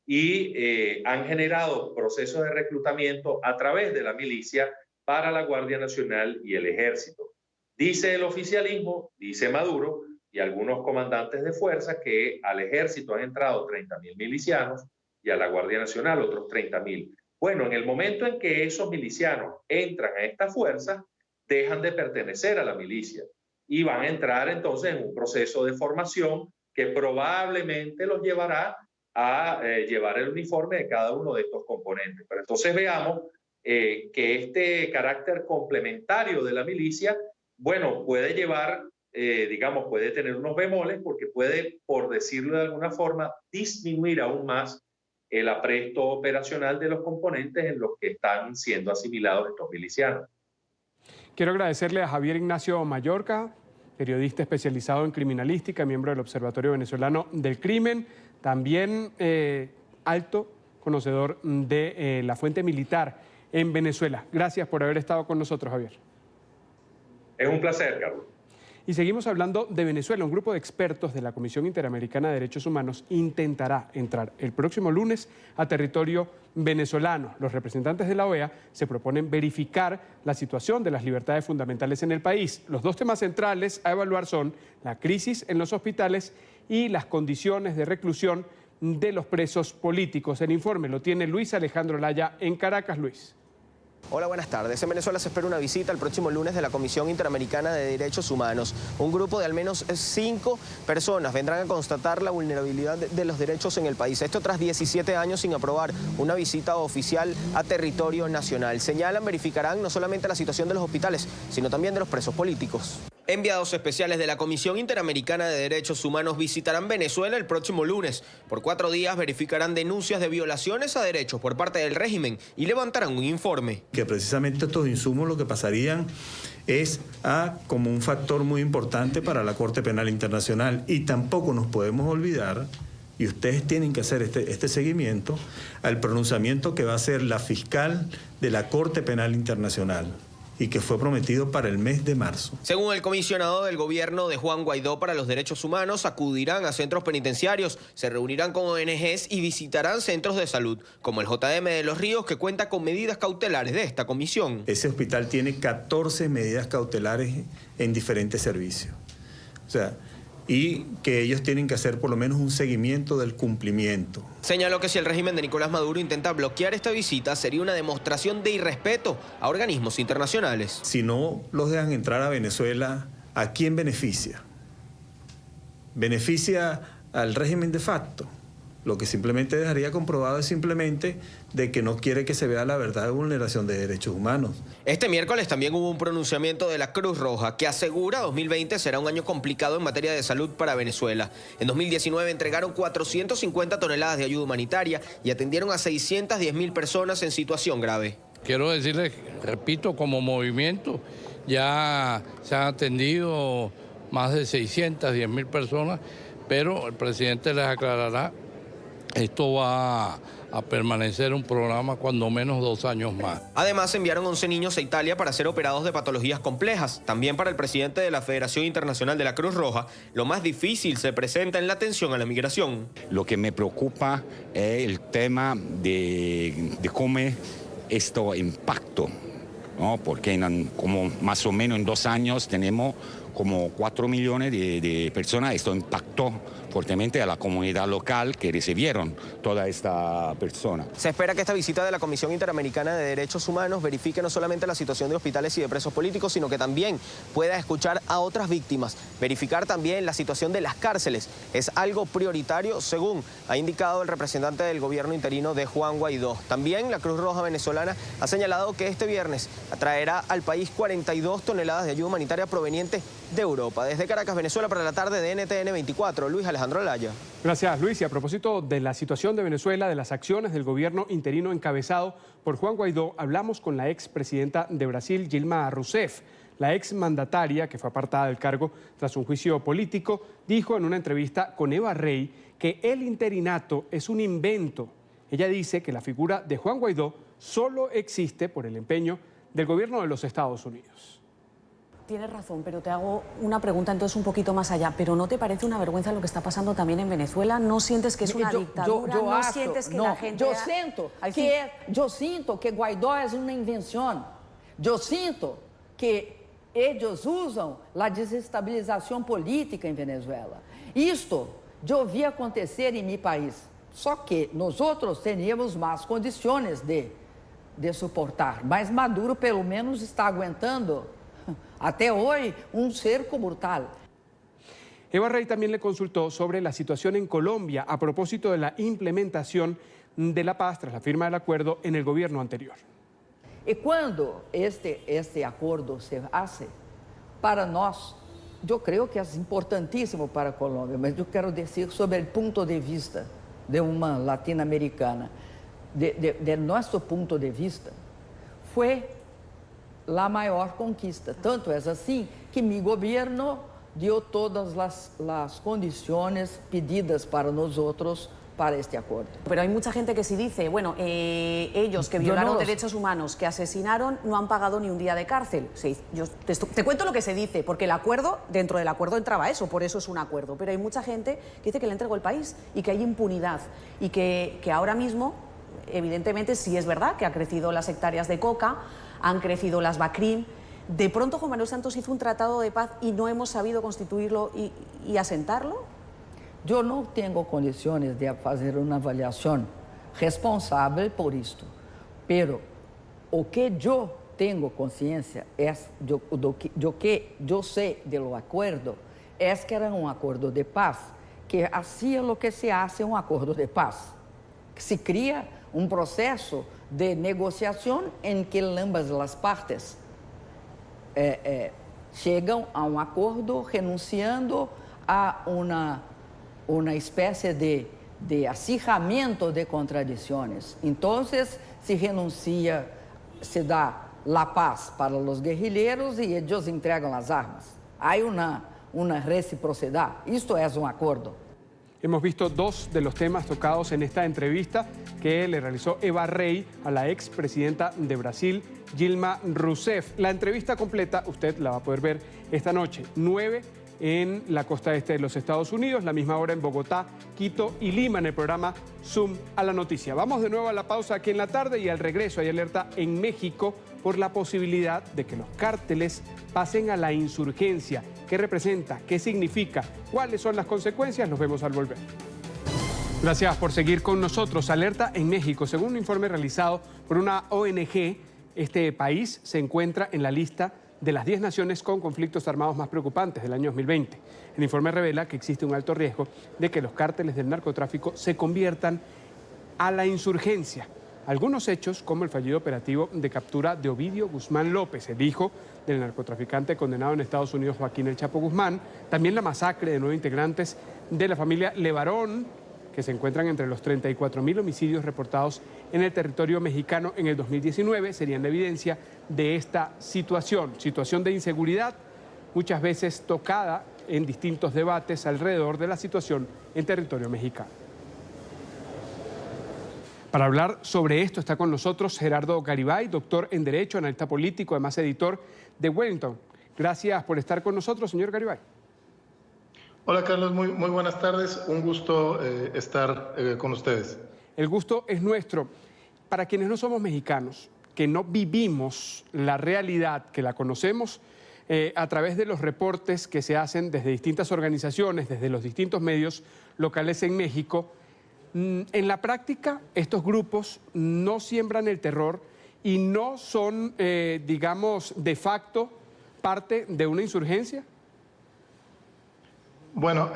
y han generado procesos de reclutamiento a través de la milicia para la Guardia Nacional y el Ejército. Dice el oficialismo, dice Maduro y algunos comandantes de fuerza que al Ejército han entrado 30.000 milicianos y a la Guardia Nacional otros 30.000. Bueno, en el momento en que esos milicianos entran a esta fuerza, dejan de pertenecer a la milicia y van a entrar entonces en un proceso de formación que probablemente los llevará a llevar el uniforme de cada uno de estos componentes. Pero entonces veamos que este carácter complementario de la milicia, bueno, puede llevar, digamos, puede tener unos bemoles porque puede, por decirlo de alguna forma, disminuir aún más el apresto operacional de los componentes en los que están siendo asimilados estos milicianos. Quiero agradecerle a Javier Ignacio Mallorca, periodista especializado en criminalística, miembro del Observatorio Venezolano del Crimen, también alto conocedor de la fuente militar en Venezuela. Gracias por haber estado con nosotros, Javier. Es un placer, Carlos. Y seguimos hablando de Venezuela. Un grupo de expertos de la Comisión Interamericana de Derechos Humanos intentará entrar el próximo lunes a territorio venezolano. Los representantes de la OEA se proponen verificar la situación de las libertades fundamentales en el país. Los 2 temas centrales a evaluar son la crisis en los hospitales y las condiciones de reclusión de los presos políticos. El informe lo tiene Luis Alejandro Laya en Caracas. Luis. Hola, buenas tardes. En Venezuela se espera una visita el próximo lunes de la Comisión Interamericana de Derechos Humanos. Un grupo de al menos 5 personas vendrán a constatar la vulnerabilidad de los derechos en el país. Esto tras 17 años sin aprobar una visita oficial a territorio nacional. Señalan, verificarán no solamente la situación de los hospitales, sino también de los presos políticos. Enviados especiales de la Comisión Interamericana de Derechos Humanos visitarán Venezuela el próximo lunes. Por 4 días verificarán denuncias de violaciones a derechos por parte del régimen y levantarán un informe. Que precisamente estos insumos lo que pasarían es como un factor muy importante para la Corte Penal Internacional. Y tampoco nos podemos olvidar, y ustedes tienen que hacer este seguimiento, al pronunciamiento que va a hacer la fiscal de la Corte Penal Internacional, y que fue prometido para el mes de marzo. Según el comisionado del gobierno de Juan Guaidó para los derechos humanos, acudirán a centros penitenciarios, se reunirán con ONGs y visitarán centros de salud, como el JM de Los Ríos, que cuenta con medidas cautelares de esta comisión. Ese hospital tiene 14 medidas cautelares en diferentes servicios. O sea, y que ellos tienen que hacer por lo menos un seguimiento del cumplimiento. Señaló que si el régimen de Nicolás Maduro intenta bloquear esta visita, sería una demostración de irrespeto a organismos internacionales. Si no los dejan entrar a Venezuela, ¿a quién beneficia? Beneficia al régimen de facto. Lo que simplemente dejaría comprobado es simplemente de que no quiere que se vea la verdad de vulneración de derechos humanos. Este miércoles también hubo un pronunciamiento de la Cruz Roja que asegura 2020 será un año complicado en materia de salud para Venezuela. En 2019 entregaron 450 toneladas de ayuda humanitaria y atendieron a 610.000 personas en situación grave. Quiero decirles, repito, como movimiento ya se han atendido más de 610.000 personas, pero el presidente les aclarará. Esto va a permanecer un programa cuando menos 2 años más. Además, enviaron 11 niños a Italia para ser operados de patologías complejas. También para el presidente de la Federación Internacional de la Cruz Roja, lo más difícil se presenta en la atención a la migración. Lo que me preocupa es el tema de cómo esto impacta, ¿no? Porque como más o menos en 2 años tenemos como 4 millones de personas. Esto impactó fuertemente a la comunidad local que recibieron toda esta persona. Se espera que esta visita de la Comisión Interamericana de Derechos Humanos verifique no solamente la situación de hospitales y de presos políticos, sino que también pueda escuchar a otras víctimas, verificar también la situación de las cárceles. Es algo prioritario, según ha indicado el representante del gobierno interino de Juan Guaidó. También la Cruz Roja venezolana ha señalado que este viernes traerá al país 42 toneladas de ayuda humanitaria proveniente de Europa. Desde Caracas, Venezuela, para la tarde de NTN 24, Luis Alejandro Laya. Gracias, Luis. Y a propósito de la situación de Venezuela, de las acciones del gobierno interino encabezado por Juan Guaidó, hablamos con la expresidenta de Brasil, Dilma Rousseff. La exmandataria, que fue apartada del cargo tras un juicio político, dijo en una entrevista con Eva Rey que el interinato es un invento. Ella dice que la figura de Juan Guaidó solo existe por el empeño del gobierno de los Estados Unidos. Tienes razón, pero te hago una pregunta entonces un poquito más allá. ¿Pero no te parece una vergüenza lo que está pasando también en Venezuela? ¿No sientes que es una dictadura? ¿No sientes que la gente... Yo siento que Guaidó es una invención. Yo siento que ellos usan la desestabilización política en Venezuela. Esto yo vi acontecer en mi país. Só que nosotros teníamos más condiciones de suportar. Mas Maduro, pelo menos, está aguentando até hoy un cerco brutal. Eva Rey también le consultó sobre la situación en Colombia a propósito de la implementación de la paz tras la firma del acuerdo en el gobierno anterior. Y cuando este acuerdo se hace, para nós, yo creo que es importantísimo para Colombia, mas yo quiero decir sobre el punto de vista de una latinoamericana. De nuestro punto de vista, fue la mayor conquista. Tanto es así que mi gobierno dio todas las condiciones pedidas para nosotros para este acuerdo. Pero hay mucha gente que sí dice, bueno, ellos que violaron derechos humanos, que asesinaron, no han pagado ni un día de cárcel. Sí, yo te cuento lo que se dice, porque el acuerdo, dentro del acuerdo entraba eso, por eso es un acuerdo. Pero hay mucha gente que dice que le entregó el país y que hay impunidad y que ahora mismo, evidentemente, sí es verdad que ha crecido las hectáreas de coca, han crecido las BACRIM. De pronto Juan Manuel Santos hizo un tratado de paz y no hemos sabido constituirlo y asentarlo. Yo no tengo condiciones de hacer una avaliación responsable por esto, pero O que eu tenho consciência, do que eu sei do acordo, é que era um acordo de paz, que hacía o que se hace um acordo de paz. Que se cria um processo de negociação em que ambas as partes chegam a um acordo renunciando a uma espécie de acirramento de contradições. Então, se renuncia, se dá a paz para os guerrilheiros e eles entregam as armas. Há uma reciprocidade. Isto é um acordo. Hemos visto dos de los temas tocados en esta entrevista que le realizó Eva Rey a la expresidenta de Brasil, Dilma Rousseff. La entrevista completa usted la va a poder ver esta noche, 9 en la costa este de los Estados Unidos, la misma hora en Bogotá, Quito y Lima en el programa Zoom a la Noticia. Vamos de nuevo a la pausa aquí en la tarde y al regreso hay alerta en México por la posibilidad de que los cárteles pasen a la insurgencia. ¿Qué representa? ¿Qué significa? ¿Cuáles son las consecuencias? Nos vemos al volver. Gracias por seguir con nosotros. Alerta en México. Según un informe realizado por una ONG, este país se encuentra en la lista de las 10 naciones con conflictos armados más preocupantes del año 2020. El informe revela que existe un alto riesgo de que los cárteles del narcotráfico se conviertan a la insurgencia. Algunos hechos, como el fallido operativo de captura de Ovidio Guzmán López, el hijo del narcotraficante condenado en Estados Unidos Joaquín El Chapo Guzmán, también la masacre de 9 integrantes de la familia Levarón, que se encuentran entre los 34.000 homicidios reportados en el territorio mexicano en el 2019, serían la evidencia de esta situación de inseguridad, muchas veces tocada en distintos debates alrededor de la situación en territorio mexicano. Para hablar sobre esto está con nosotros Gerardo Garibay, doctor en Derecho, analista político, además editor de Wellington. Gracias por estar con nosotros, señor Garibay. Hola Carlos, muy buenas tardes. Un gusto estar con ustedes. El gusto es nuestro. Para quienes no somos mexicanos, que no vivimos la realidad, que la conocemos a través de los reportes que se hacen desde distintas organizaciones, desde los distintos medios locales en México, en la práctica estos grupos no siembran el terror y no son, digamos, de facto parte de una insurgencia. Bueno,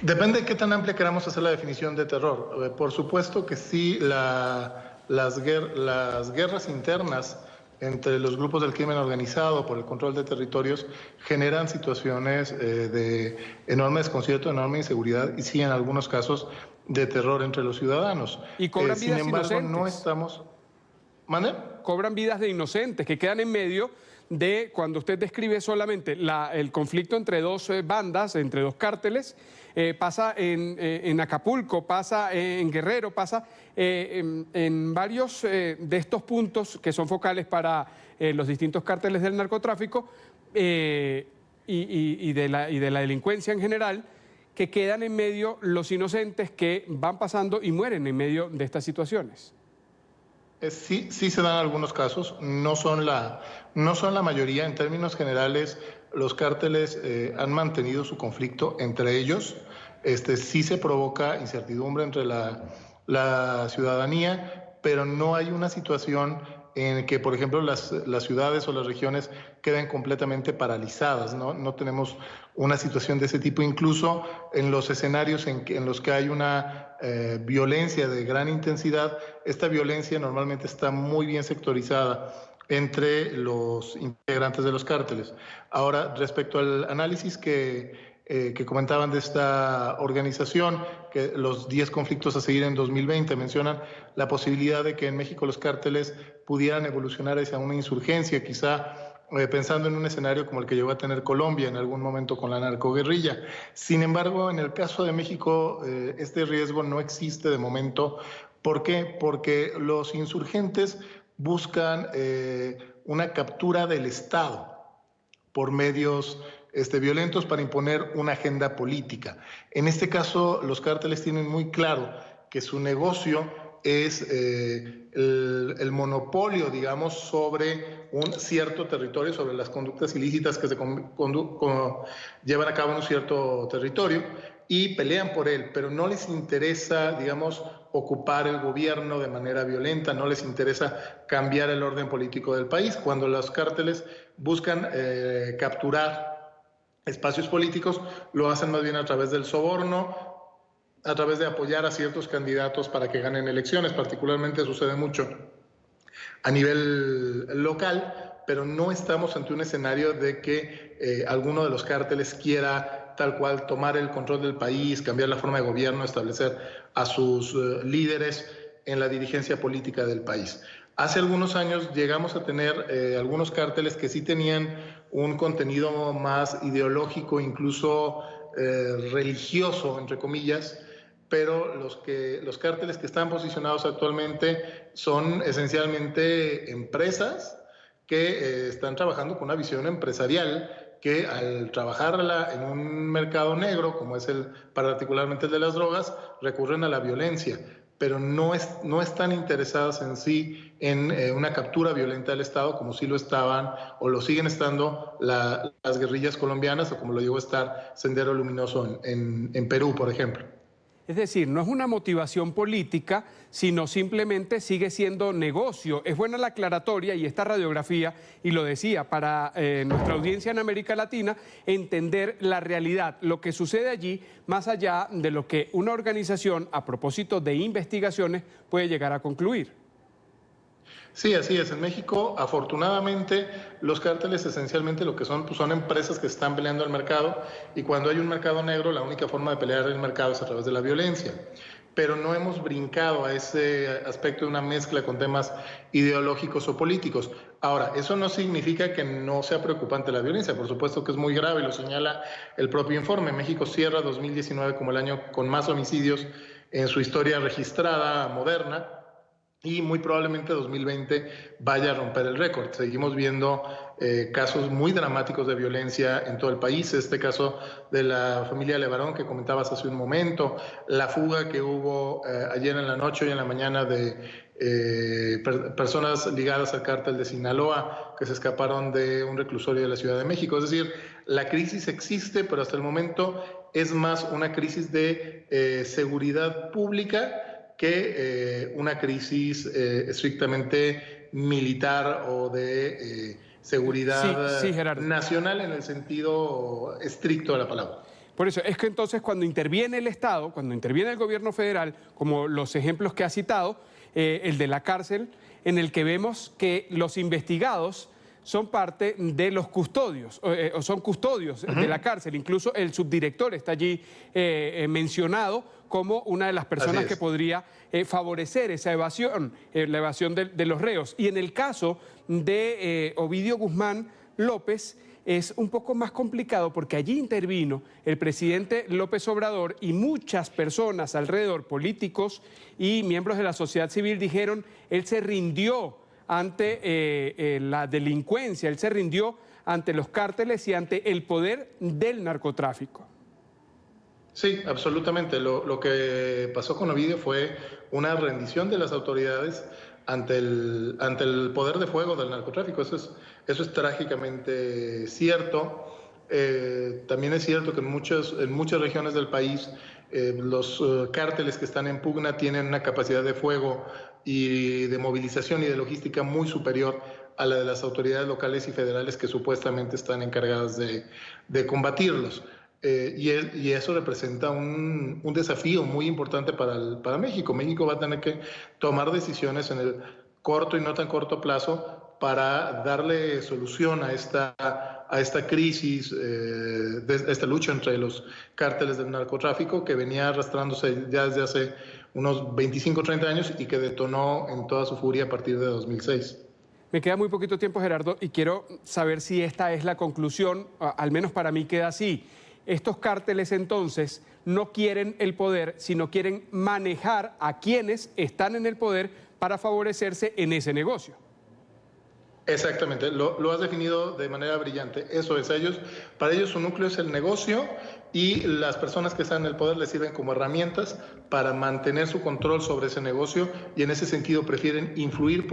depende de qué tan amplia queramos hacer la definición de terror. Por supuesto que sí, las guerras internas entre los grupos del crimen organizado por el control de territorios generan situaciones de enorme desconcierto, enorme inseguridad y sí, en algunos casos, de terror entre los ciudadanos. Y cobran vidas sin embargo, inocentes. no estamos... ¿Mande? Cobran vidas de inocentes que quedan en medio de cuando usted describe solamente el conflicto entre dos bandas, entre dos cárteles, pasa en Acapulco, pasa en Guerrero, pasa en varios de estos puntos que son focales para los distintos cárteles del narcotráfico y de la delincuencia en general, que quedan en medio los inocentes que van pasando y mueren en medio de estas situaciones. Sí se dan algunos casos, no son la mayoría. En términos generales, los cárteles han mantenido su conflicto entre ellos. Sí se provoca incertidumbre entre la ciudadanía, pero no hay una situación en que, por ejemplo, las ciudades o las regiones queden completamente paralizadas, ¿no? No tenemos una situación de ese tipo. Incluso en los escenarios en los que hay una violencia de gran intensidad, esta violencia normalmente está muy bien sectorizada entre los integrantes de los cárteles. Ahora, respecto al análisis que comentaban de esta organización, que los 10 conflictos a seguir en 2020 mencionan la posibilidad de que en México los cárteles pudieran evolucionar hacia una insurgencia, quizá pensando en un escenario como el que llegó a tener Colombia en algún momento con la narcoguerrilla. Sin embargo, en el caso de México, este riesgo no existe de momento. ¿Por qué? Porque los insurgentes buscan una captura del Estado por medios violentos para imponer una agenda política. En este caso, los cárteles tienen muy claro que su negocio es el monopolio, digamos, sobre un cierto territorio, sobre las conductas ilícitas que se llevan a cabo en un cierto territorio y pelean por él, pero no les interesa, digamos, ocupar el gobierno de manera violenta, no les interesa cambiar el orden político del país. Cuando los cárteles buscan capturar espacios políticos, lo hacen más bien a través del soborno, a través de apoyar a ciertos candidatos para que ganen elecciones. Particularmente sucede mucho a nivel local, pero no estamos ante un escenario de que alguno de los cárteles quiera tal cual tomar el control del país, cambiar la forma de gobierno, establecer a sus líderes en la dirigencia política del país. Hace algunos años llegamos a tener algunos cárteles que sí tenían un contenido más ideológico, incluso religioso, entre comillas, pero los cárteles que están posicionados actualmente son esencialmente empresas que están trabajando con una visión empresarial que al trabajarla en un mercado negro, como es particularmente el de las drogas, recurren a la violencia, pero no están interesadas en sí en una captura violenta del Estado, como sí lo estaban o lo siguen estando las guerrillas colombianas, o como lo llegó a estar Sendero Luminoso en Perú, por ejemplo. Es decir, no es una motivación política, sino simplemente sigue siendo negocio. Es buena la aclaratoria y esta radiografía, y lo decía, para nuestra audiencia en América Latina, entender la realidad, lo que sucede allí, más allá de lo que una organización, a propósito de investigaciones, puede llegar a concluir. Sí, así es. En México, afortunadamente, los cárteles esencialmente lo que son, pues son empresas que están peleando el mercado, y cuando hay un mercado negro, la única forma de pelear el mercado es a través de la violencia. Pero no hemos brincado a ese aspecto de una mezcla con temas ideológicos o políticos. Ahora, eso no significa que no sea preocupante la violencia. Por supuesto que es muy grave, y lo señala el propio informe. México cierra 2019 como el año con más homicidios en su historia registrada moderna, y muy probablemente 2020 vaya a romper el récord. Seguimos viendo casos muy dramáticos de violencia en todo el país. Este caso de la familia Levarón que comentabas hace un momento, la fuga que hubo ayer en la noche y en la mañana de personas ligadas al cártel de Sinaloa que se escaparon de un reclusorio de la Ciudad de México. Es decir, la crisis existe, pero hasta el momento es más una crisis de seguridad pública que una crisis estrictamente militar o de seguridad nacional en el sentido estricto de la palabra. Por eso, es que entonces cuando interviene el Estado, cuando interviene el gobierno federal, como los ejemplos que ha citado, el de la cárcel, en el que vemos que los investigados son parte de los custodios, o son custodios de la cárcel. Incluso el subdirector está allí mencionado como una de las personas que podría favorecer esa evasión, la evasión de los reos. Y en el caso de Ovidio Guzmán López es un poco más complicado porque allí intervino el presidente López Obrador y muchas personas alrededor, políticos y miembros de la sociedad civil, dijeron, él se rindió ante la delincuencia, él se rindió ante los cárteles y ante el poder del narcotráfico. Sí, absolutamente. Lo que pasó con Ovidio fue una rendición de las autoridades ante el poder de fuego del narcotráfico. Eso es trágicamente cierto. También es cierto que en muchas regiones del país los cárteles que están en pugna tienen una capacidad de fuego y de movilización y de logística muy superior a la de las autoridades locales y federales que supuestamente están encargadas de combatirlos. Y eso representa un desafío muy importante para México. México va a tener que tomar decisiones en el corto y no tan corto plazo para darle solución a esta crisis, esta lucha entre los cárteles del narcotráfico que venía arrastrándose ya desde hace unos 25 o 30 años y que detonó en toda su furia a partir de 2006. Me queda muy poquito tiempo, Gerardo, y quiero saber si esta es la conclusión, al menos para mí queda así. Estos cárteles entonces no quieren el poder, sino quieren manejar a quienes están en el poder para favorecerse en ese negocio. Exactamente, lo has definido de manera brillante. Eso es, para ellos su núcleo es el negocio y las personas que están en el poder les sirven como herramientas para mantener su control sobre ese negocio y en ese sentido prefieren influir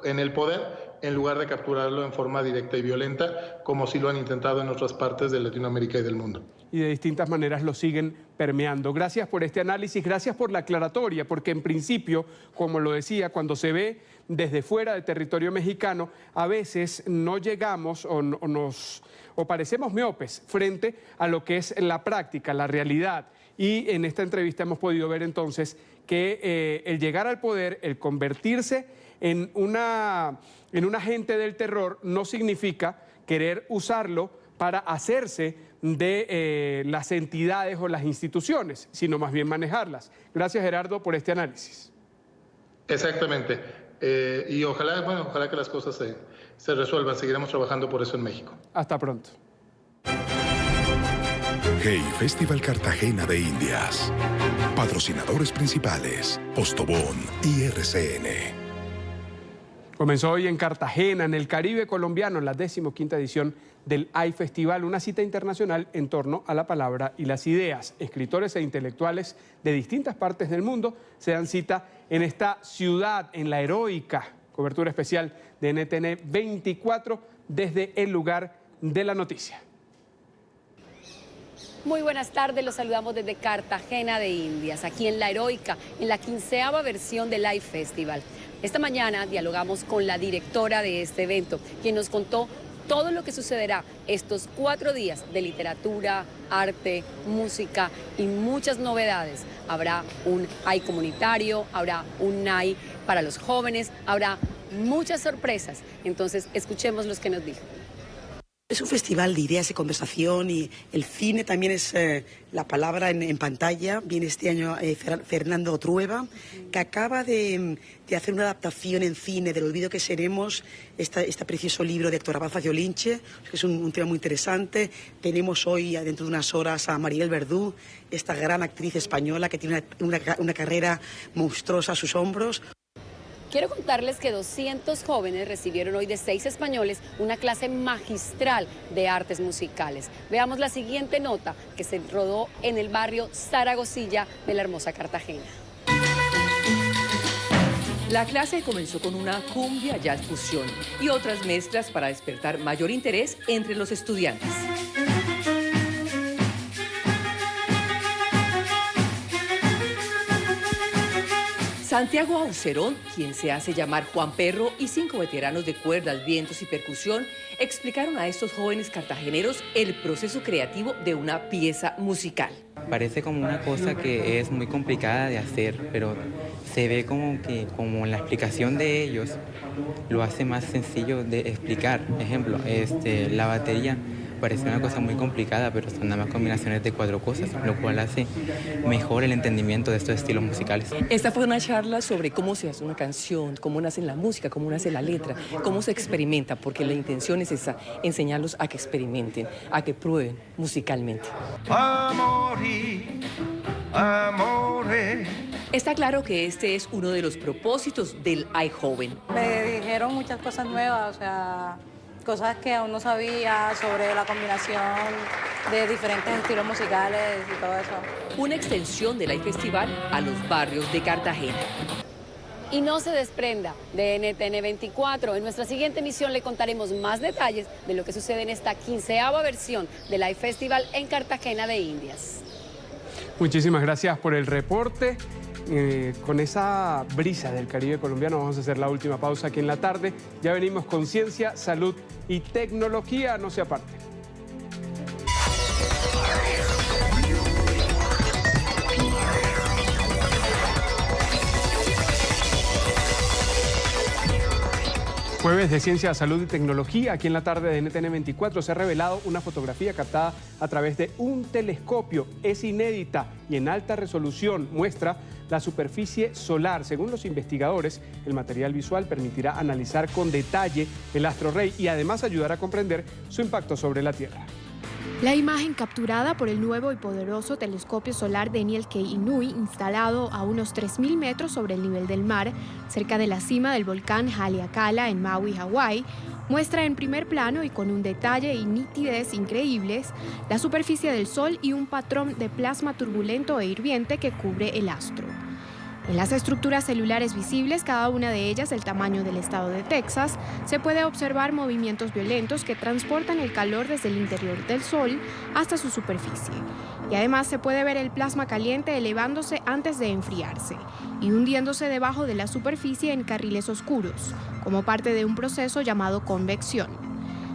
en el poder en lugar de capturarlo en forma directa y violenta, como sí lo han intentado en otras partes de Latinoamérica y del mundo. y de distintas maneras lo siguen permeando. Gracias por este análisis, gracias por la aclaratoria, porque en principio, como lo decía, cuando se ve desde fuera del territorio mexicano, a veces no llegamos o parecemos miopes frente a lo que es la práctica, la realidad. Y en esta entrevista hemos podido ver entonces que el llegar al poder, el convertirse en un agente del terror no significa querer usarlo para hacerse de las entidades o las instituciones, sino más bien manejarlas. Gracias, Gerardo, por este análisis. Exactamente. Y ojalá que las cosas se resuelvan. Seguiremos trabajando por eso en México. Hasta pronto. Hey Festival Cartagena de Indias. Patrocinadores principales: Postobón y RCN. Comenzó hoy en Cartagena, en el Caribe colombiano, la 15ª edición del iFestival, una cita internacional en torno a la palabra y las ideas. Escritores e intelectuales de distintas partes del mundo se dan cita en esta ciudad, en La Heroica. Cobertura especial de NTN 24 desde el lugar de la noticia. Muy buenas tardes, los saludamos desde Cartagena de Indias, aquí en La Heroica, en la 15ª versión del iFestival. Esta mañana dialogamos con la directora de este evento, quien nos contó todo lo que sucederá estos 4 días de literatura, arte, música y muchas novedades. Habrá un AI comunitario, habrá un AI para los jóvenes, habrá muchas sorpresas. Entonces, escuchemos los que nos dijo. Es un festival de ideas y conversación y el cine también es la palabra en pantalla. Viene este año Fernando Trueba, que acaba de hacer una adaptación en cine del olvido que seremos, este precioso libro de Héctor Abad Faciolince, que es un tema muy interesante. Tenemos hoy, dentro de unas horas, a Maribel Verdú, esta gran actriz española que tiene una carrera monstruosa a sus hombros. Quiero contarles que 200 jóvenes recibieron hoy de 6 españoles una clase magistral de artes musicales. Veamos la siguiente nota que se rodó en el barrio Zaragozilla de la hermosa Cartagena. La clase comenzó con una cumbia jazz fusión y otras mezclas para despertar mayor interés entre los estudiantes. Santiago Aucerón, quien se hace llamar Juan Perro, y 5 veteranos de cuerdas, vientos y percusión explicaron a estos jóvenes cartageneros el proceso creativo de una pieza musical. Parece como una cosa que es muy complicada de hacer, pero se ve como la explicación de ellos lo hace más sencillo de explicar. Ejemplo, la batería parece una cosa muy complicada, pero son nada más combinaciones de 4 cosas, lo cual hace mejor el entendimiento de estos estilos musicales. Esta fue una charla sobre cómo se hace una canción, cómo nace la música, cómo nace la letra, cómo se experimenta, porque la intención es esa, enseñarlos a que experimenten, a que prueben musicalmente. Amore, amore. Está claro que este es uno de los propósitos del iJoven. Me dijeron muchas cosas nuevas, o sea, cosas que aún no sabía sobre la combinación de diferentes estilos musicales y todo eso. Una extensión del iFestival a los barrios de Cartagena. Y no se desprenda de NTN 24. En nuestra siguiente emisión le contaremos más detalles de lo que sucede en esta 15ª versión del iFestival en Cartagena de Indias. Muchísimas gracias por el reporte. Con esa brisa del Caribe colombiano vamos a hacer la última pausa aquí en la tarde. Ya venimos con ciencia, salud y tecnología. No se aparte. Jueves de Ciencia, Salud y Tecnología. Aquí en la tarde de NTN 24 se ha revelado una fotografía captada a través de un telescopio. Es inédita y en alta resolución. Muestra la superficie solar. Según los investigadores, el material visual permitirá analizar con detalle el astro rey y además ayudar a comprender su impacto sobre la Tierra. La imagen capturada por el nuevo y poderoso telescopio solar Daniel K. Inouye, instalado a unos 3.000 metros sobre el nivel del mar, cerca de la cima del volcán Haleakala en Maui, Hawái, muestra en primer plano y con un detalle y nitidez increíbles la superficie del Sol y un patrón de plasma turbulento e hirviente que cubre el astro. En las estructuras celulares visibles, cada una de ellas del tamaño del estado de Texas, se puede observar movimientos violentos que transportan el calor desde el interior del Sol hasta su superficie. Y además se puede ver el plasma caliente elevándose antes de enfriarse y hundiéndose debajo de la superficie en carriles oscuros, como parte de un proceso llamado convección.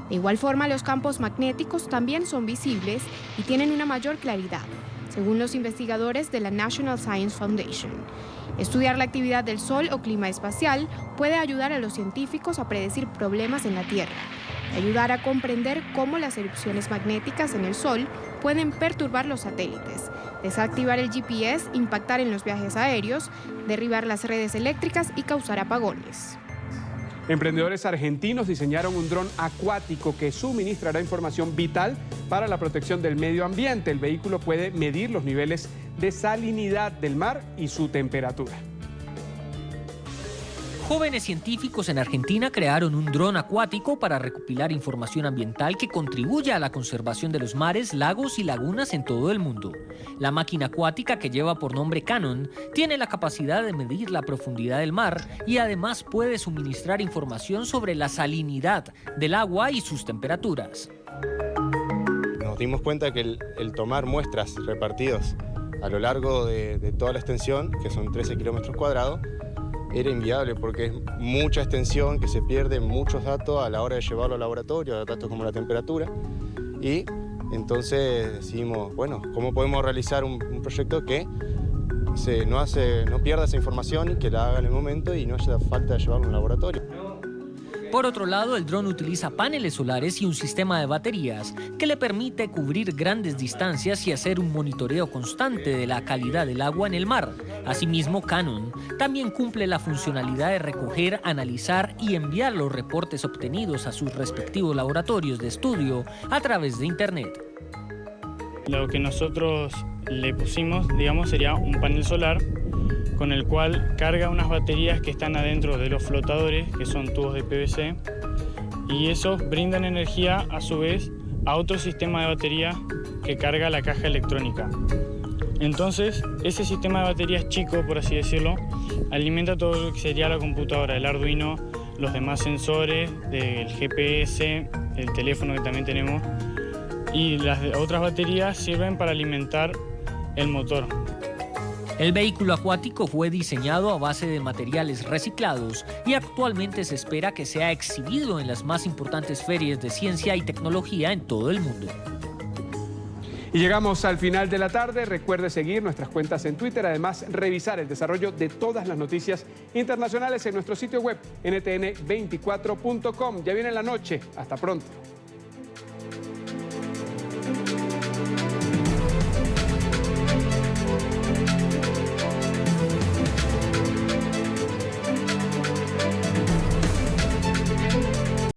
De igual forma, los campos magnéticos también son visibles y tienen una mayor claridad, según los investigadores de la National Science Foundation. Estudiar la actividad del Sol o clima espacial puede ayudar a los científicos a predecir problemas en la Tierra, y ayudar a comprender cómo las erupciones magnéticas en el Sol pueden perturbar los satélites, desactivar el GPS, impactar en los viajes aéreos, derribar las redes eléctricas y causar apagones. Emprendedores argentinos diseñaron un dron acuático que suministrará información vital para la protección del medio ambiente. El vehículo puede medir los niveles de salinidad del mar y su temperatura. Jóvenes científicos en Argentina crearon un dron acuático para recopilar información ambiental que contribuya a la conservación de los mares, lagos y lagunas en todo el mundo. La máquina acuática, que lleva por nombre Cannon, tiene la capacidad de medir la profundidad del mar y además puede suministrar información sobre la salinidad del agua y sus temperaturas. Nos dimos cuenta que el tomar muestras repartidos a lo largo de toda la extensión, que son 13 kilómetros cuadrados, era inviable porque es mucha extensión, que se pierden muchos datos a la hora de llevarlo al laboratorio, datos como la temperatura. Y entonces decidimos, bueno, ¿cómo podemos realizar un proyecto que no pierda esa información y que la haga en el momento y no haya falta de llevarlo a un laboratorio? Por otro lado, el dron utiliza paneles solares y un sistema de baterías que le permite cubrir grandes distancias y hacer un monitoreo constante de la calidad del agua en el mar. Asimismo, Cannon también cumple la funcionalidad de recoger, analizar y enviar los reportes obtenidos a sus respectivos laboratorios de estudio a través de Internet. Lo que nosotros le pusimos, digamos, sería un panel solar con el cual carga unas baterías que están adentro de los flotadores, que son tubos de PVC, y esos brindan energía a su vez a otro sistema de batería que carga la caja electrónica. Entonces, ese sistema de baterías chico, por así decirlo, alimenta todo lo que sería la computadora, el Arduino, los demás sensores, el GPS, el teléfono que también tenemos, y las otras baterías sirven para alimentar el motor. El vehículo acuático fue diseñado a base de materiales reciclados y actualmente se espera que sea exhibido en las más importantes ferias de ciencia y tecnología en todo el mundo. Y llegamos al final de la tarde. Recuerde seguir nuestras cuentas en Twitter, además revisar el desarrollo de todas las noticias internacionales en nuestro sitio web ntn24.com. Ya viene la noche. Hasta pronto.